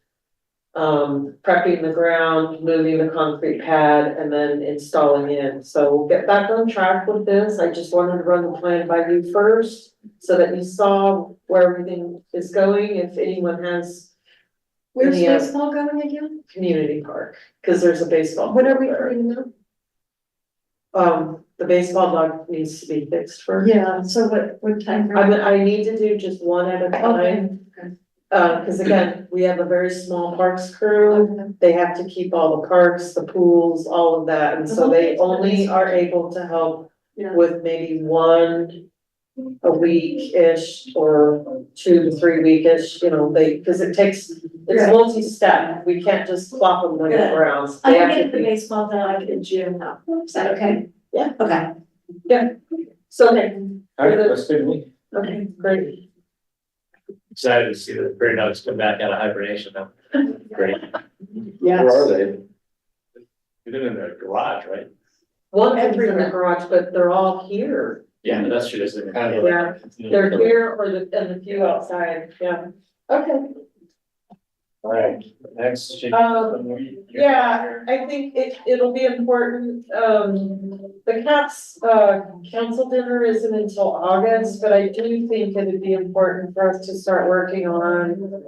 prepping the ground, moving the concrete pad, and then installing in. So we'll get back on track with this. I just wanted to run the plan by you first so that you saw where everything is going. If anyone has Where's any baseball going again? community park, because there's a baseball. What are we field there. putting them? The baseball dog needs to be fixed first. Yeah, so what time? frame? I need to do just one at a time. Okay. Cause again, we have a very small parks crew. They have to keep all the parks, the pools, all of that, and so they only are able to help Yeah. with maybe one a week-ish or 2 to 3 week-ish, cause it's Yeah. multi-step. We can't just plop them when it Yeah. grounds. I They can have to get the be- baseball dog in June now. Is that okay? Yeah. Okay. So, All right, that's good to me. okay, great. Excited to see the prairie dogs come back out of hibernation now. Great. Where are they? You've been in the garage, right? One is in the garage, but they're all here. Yeah, but that's true, isn't it? Kind of Yeah, like- they're here and the few outside, yeah. Okay. All right, next. Yeah, I think it'll be important, the CAPS, council dinner isn't until August, but I do think it'd be important for us to start working on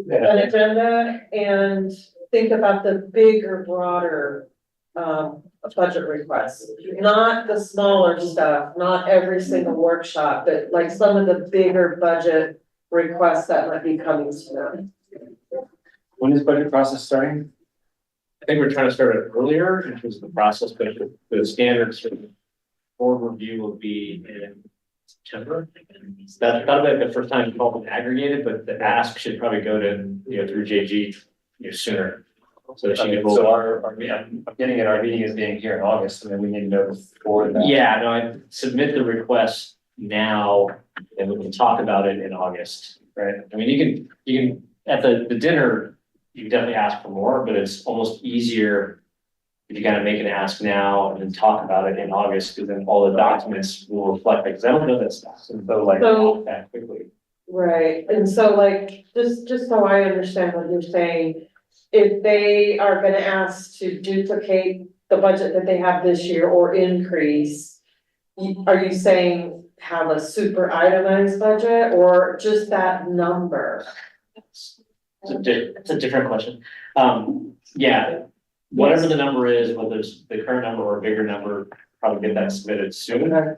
an agenda and think about the bigger, broader, budget requests. Not the smaller stuff, not every single workshop, but like some of the bigger budget requests that might be coming soon. When is budget process starting? I think we're trying to start it earlier in terms of the process, but the standards for the board review will be in September. That'll be the first time it's all been aggregated, but the ask should probably go to, through JG, sooner. So that she can roll. So I'm getting it, our meeting is being here in August, and then we need to know before that. Yeah, no, I submit the request now and we can talk about it in August, right? I mean, you can, at the dinner, you can definitely ask for more, but it's almost easier if you kind of make an ask now and then talk about it in August, because then all the documents will reflect, because I don't know that stuff. So that quickly. Right, and so like, just so I understand what you're saying, if they are gonna ask to duplicate the budget that they have this year or increase, are you saying have a super itemized budget or just that number? It's a different question. Yeah, whatever the number is, whether it's the current number or a bigger number, probably get that submitted soon.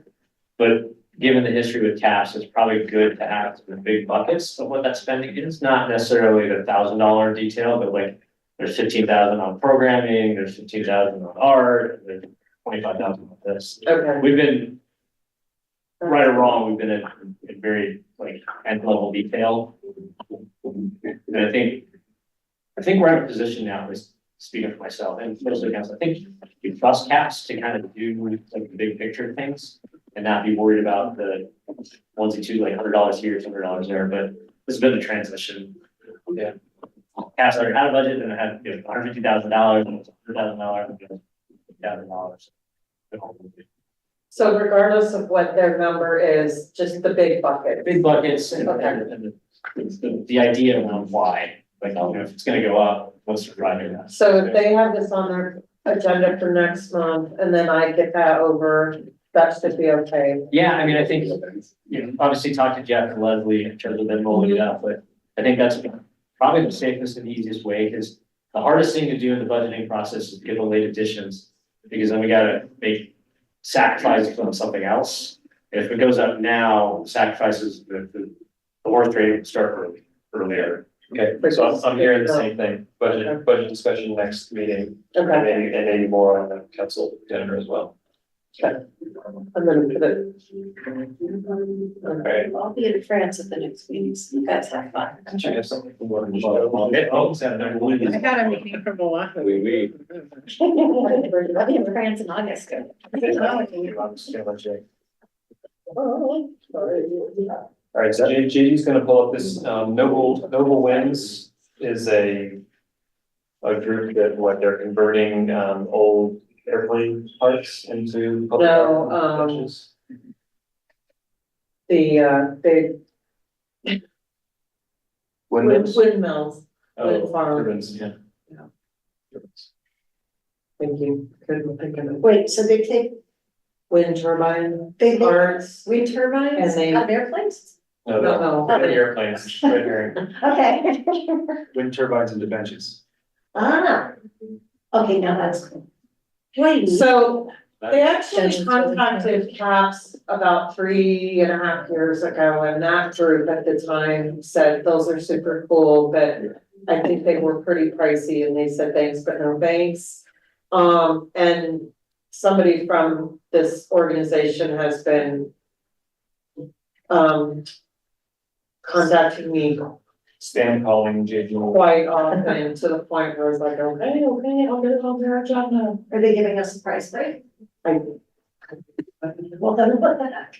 But given the history with CAPS, it's probably good to have the big buckets of what that spending is, not necessarily the $1,000 detail, but like there's 15,000 on programming, there's 15,000 on art, there's 25,000 on this. Okay. We've been, right or wrong, we've been in very like end level detail. And I think we're in a position now, is speaking for myself and mostly council, I think you trust CAPS to kind of do like the big picture things and not be worried about the onesie two, like $100 here, $100 there, but this has been a transition. Yeah. CAPS had a budget and it had $150,000 and $100,000, $1,000. So regardless of what their number is, just the big bucket. Big buckets and Okay. the idea around why, like, if it's gonna go up, what's driving that? So if they have this on their agenda for next month and then I get that over, that should be okay. Yeah, I mean, I think, obviously talk to Jeff and Leslie in terms of them rolling it out, but I think that's probably the safest and easiest way, because the hardest thing to do in the budgeting process is get the late additions, because then we gotta make sacrifices on something else. If it goes up now, sacrifices, the worth rate would start earlier. Okay, so I'm hearing the same thing, budget discussion next meeting, and Okay, maybe more on the council dinner as well. I'm gonna put it. Okay. I'll be in France at the next meeting, so you guys have fun. Do you have something you want to show? Okay, oh, I got a meeting from Oahu. I'll be in France in August. All right, so JG's gonna pull up this, Noble Winds is a group that, what, they're converting, old airplane parts into. public No, art benches. The Windmills? windmills, wind Oh, farm. turbines, yeah. Yeah. Turbines. Thank you, couldn't think of it. Wait, so they take, Wind turbine they make parts. wind turbines And they- out of airplanes? No, No, the no. airplanes, red herring. Okay. Wind turbines into benches. Ah, okay, now that's cool. Wait, So they actually That's- contacted CAPS about 3.5 years ago, and that group at the time said those are super cool, but I think they were pretty pricey, and they said thanks, but no thanks. And somebody from this organization has been contacting me Spam calling JG. quite often, to the point where I was like, okay, I'll get it on their job now. are they giving us a price break? I- Well, then what the heck?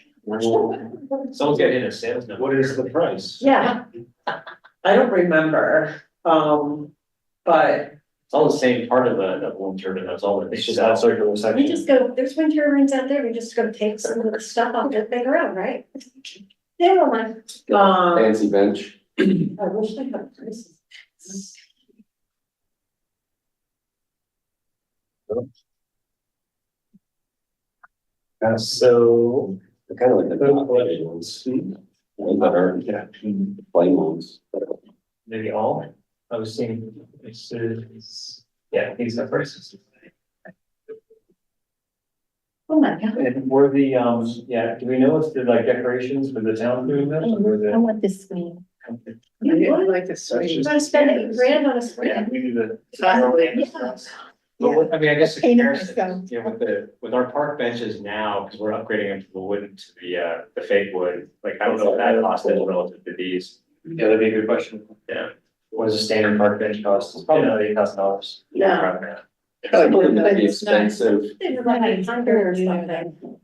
Someone's got in a sales number. What is the price? Yeah, I don't remember, but It's all the same part of the wind turbine, that's all it It's is. just that circular we section. just go, there's wind turbines out there, we just go take some of the stuff off the big around, right? Yeah, well, Fancy bench. I wish they had prices. So, They're kind of like the plane ones. Ones that are, yeah, plane ones. maybe all, I was seeing, yeah, these are prices. Oh my God, And were the, yeah, do we know if the like decorations for the town doing that, or I the? want this screen. I like this. you're gonna spend $8,000 on a Yeah, screen? we do the. Yeah. But what, I mean, I guess the Paint it comparison, myself. you know, with our park benches now, because we're upgrading them from the wood to the fake wood, like, I don't know what that cost is relative to these. Yeah, that'd be a good question. Yeah. What does a standard park bench cost? It's probably not $8,000. No. Probably But gonna be it's not- expensive. They were like 800 or something.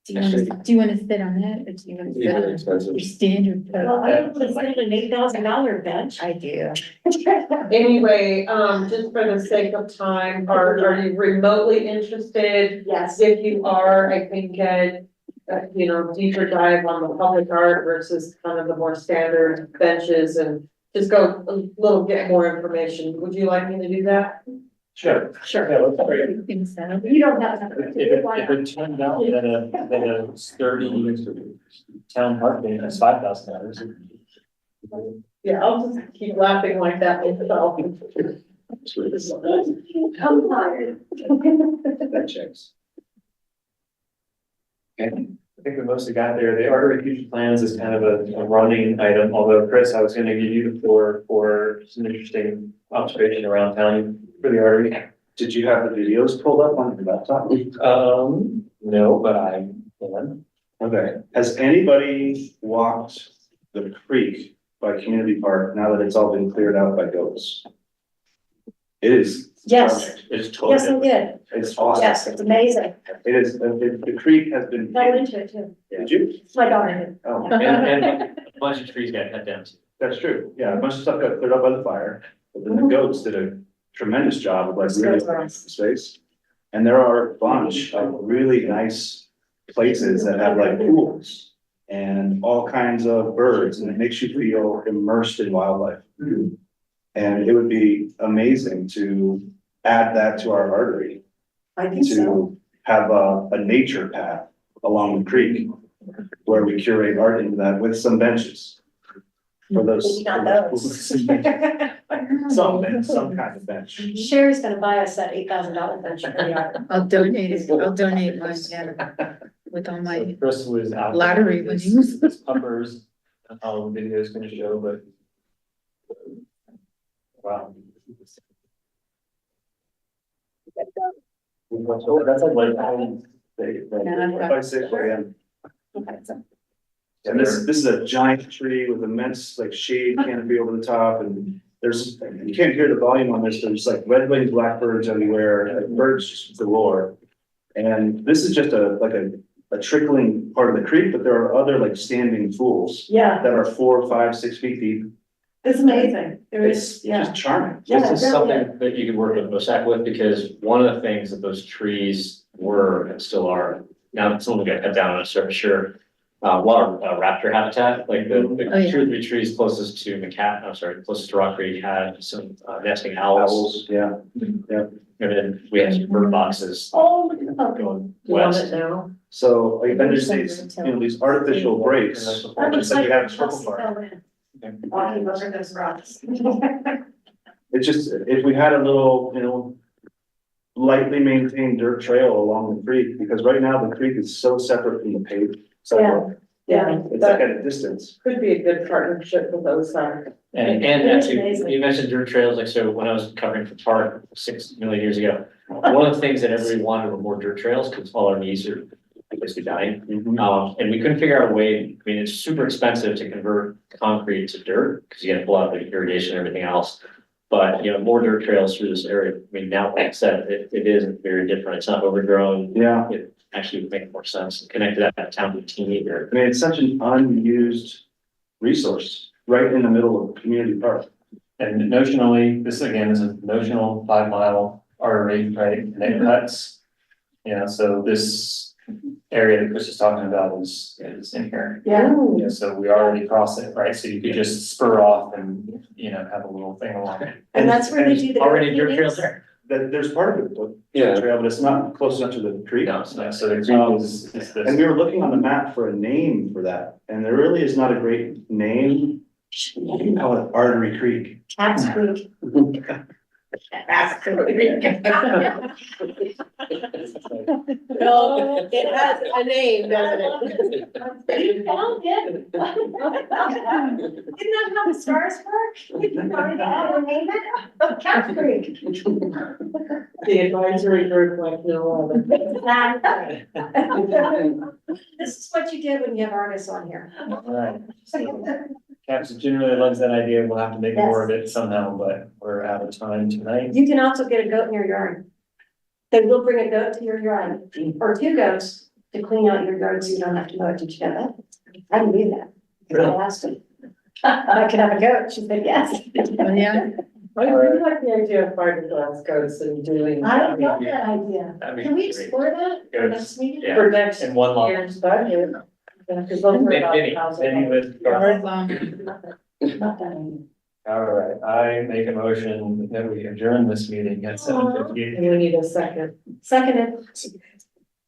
Do you wanna sit on that, or do you wanna sit Very on expensive. your standard? Well, I don't want to spend an $8,000 bench. I do. anyway, just for the sake of time, are you remotely interested? Yes, If you are, I can get, deeper dive on the public art versus kind of the more standard benches and just go a little, get more information. Would you like me to do that? Sure. sure. Yeah, that's great. I think so. You don't have enough. If it turned out that a sturdy town park bench is $5,000. Yeah, I'll just keep laughing like that myself. I'm tired. That checks. Okay, I think we mostly got there. The Artery future plans is kind of a running item, although Chris, I was gonna give you the floor for some interesting observation around town for the Artery. Did you have the videos pulled up on your laptop? No, but I can. Okay, has anybody walked the creek by Community Park now that it's all been cleared out by goats? It is. Yes, It's totally yes, I did. It's awesome. Yes, it's amazing. It is, the creek has been. I went to it too. Did you? My daughter did. Oh, And a bunch of trees got cut down too. that's true. Yeah, a bunch of stuff got cleared up by the fire, but then the goats did a tremendous job of like really clearing up the space. And there are a bunch of really nice places that have like pools and all kinds of birds, and it makes you feel immersed in wildlife. And it would be amazing to add that to our artery, I think so. to have a nature path along the creek where we curate art into that with some benches. For those. Maybe not those. Some kind of bench. Sherry's gonna buy us that $8,000 bench for the art. I'll donate it, I'll donate mine, yeah, with all my So Chris was out. lottery winnings. His puppers, how the video is gonna show, but. Wow. That's like, By 6 a.m. Okay, so And this is a giant tree with immense like shade canopy over the top, and there's, you can't hear the volume on this, there's like red-winged blackbirds everywhere, like birds just galore. And this is just a trickling part of the creek, but there are other like standing pools Yeah, that are 4, 5, 6 feet deep. it's amazing. There is, It's yeah. just charming. Yeah, This is it really something that you could work with OSAC with, because one of the things that those trees were and still are, now some of them got cut down on a surface, sure. A lot of raptor habitat, like the Oh, yeah. 2 or 3 trees closest to closest to Rock Creek had some nesting owls. Owls, yeah. And then we had some bird boxes Oh, look at that. going You want west. it now? So like, then there's these, these artificial breaks, That just looks like like we have a in Circle Chelsea Park. fell in. Walking over those rocks. It's just, if we had a little, lightly maintained dirt trail along the creek, because right now the creek is so separate from the paved sidewalk. Yeah, It's like that at a distance. could be a good partnership with OSAC. And It is actually, amazing. you mentioned dirt trails, like, so when I was covering for park 6 million years ago, one of the things that everybody wanted were more dirt trails, because all our knees are basically dying. And we couldn't figure out a way, I mean, it's super expensive to convert concrete to dirt, because you gotta pull out the irrigation and everything else. But, more dirt trails through this area, I mean, now, like I said, it is very different, it's not overgrown. Yeah, It actually would make more sense, connect to that town routine or. I mean, it's such an unused resource, right in the middle of community park. And notionally, this again is a notional 5-mile artery, right, and it cuts. So this area that Chris is talking about is in here. Yeah. So we already cross it, right, so you could just spur off and, have a little thing along it. And that's where they do the. Already dirt meetings. trails there. That there's part of it, but Yeah. trail, but it's not close enough to the creek. No, it's not. So the creek is And this. we were looking on the map for a name for that, and there really is not a great name. You can call it Artery Creek. Cat's Creek. No, it has a name, doesn't it? You found it. Didn't that have a stars park? You can find out and name it. Cat's Creek. The advisory group like no other. Exactly. This is what you did when you have artists on here. Alright, so Captain generally loves that idea, we'll have to make more of it somehow, but we're out of time tonight. You can also get a goat in your yard. They will bring a goat to your yard, or 2 goats to clean out your yard so you don't have to mow it. Did you know that? I can do that. I asked her. I could have a goat. She said yes. Oh, yeah, I really like the idea of fiberglass coats and doing. I love that idea. That'd be Can we great. explore that for next meeting? Yeah. For next In one lot. year's budget. Because those are about Vinny $1,000. with. Or, Not that idea. Alright, I make a motion that we adjourn this meeting at 7:50. And we need a second. Seconded.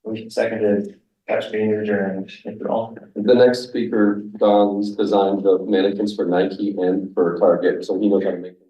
We seconded, catch being adjourned, thank you all. The next speaker, Don's designed the mannequins for Nike and for Target, so he knows how to make them.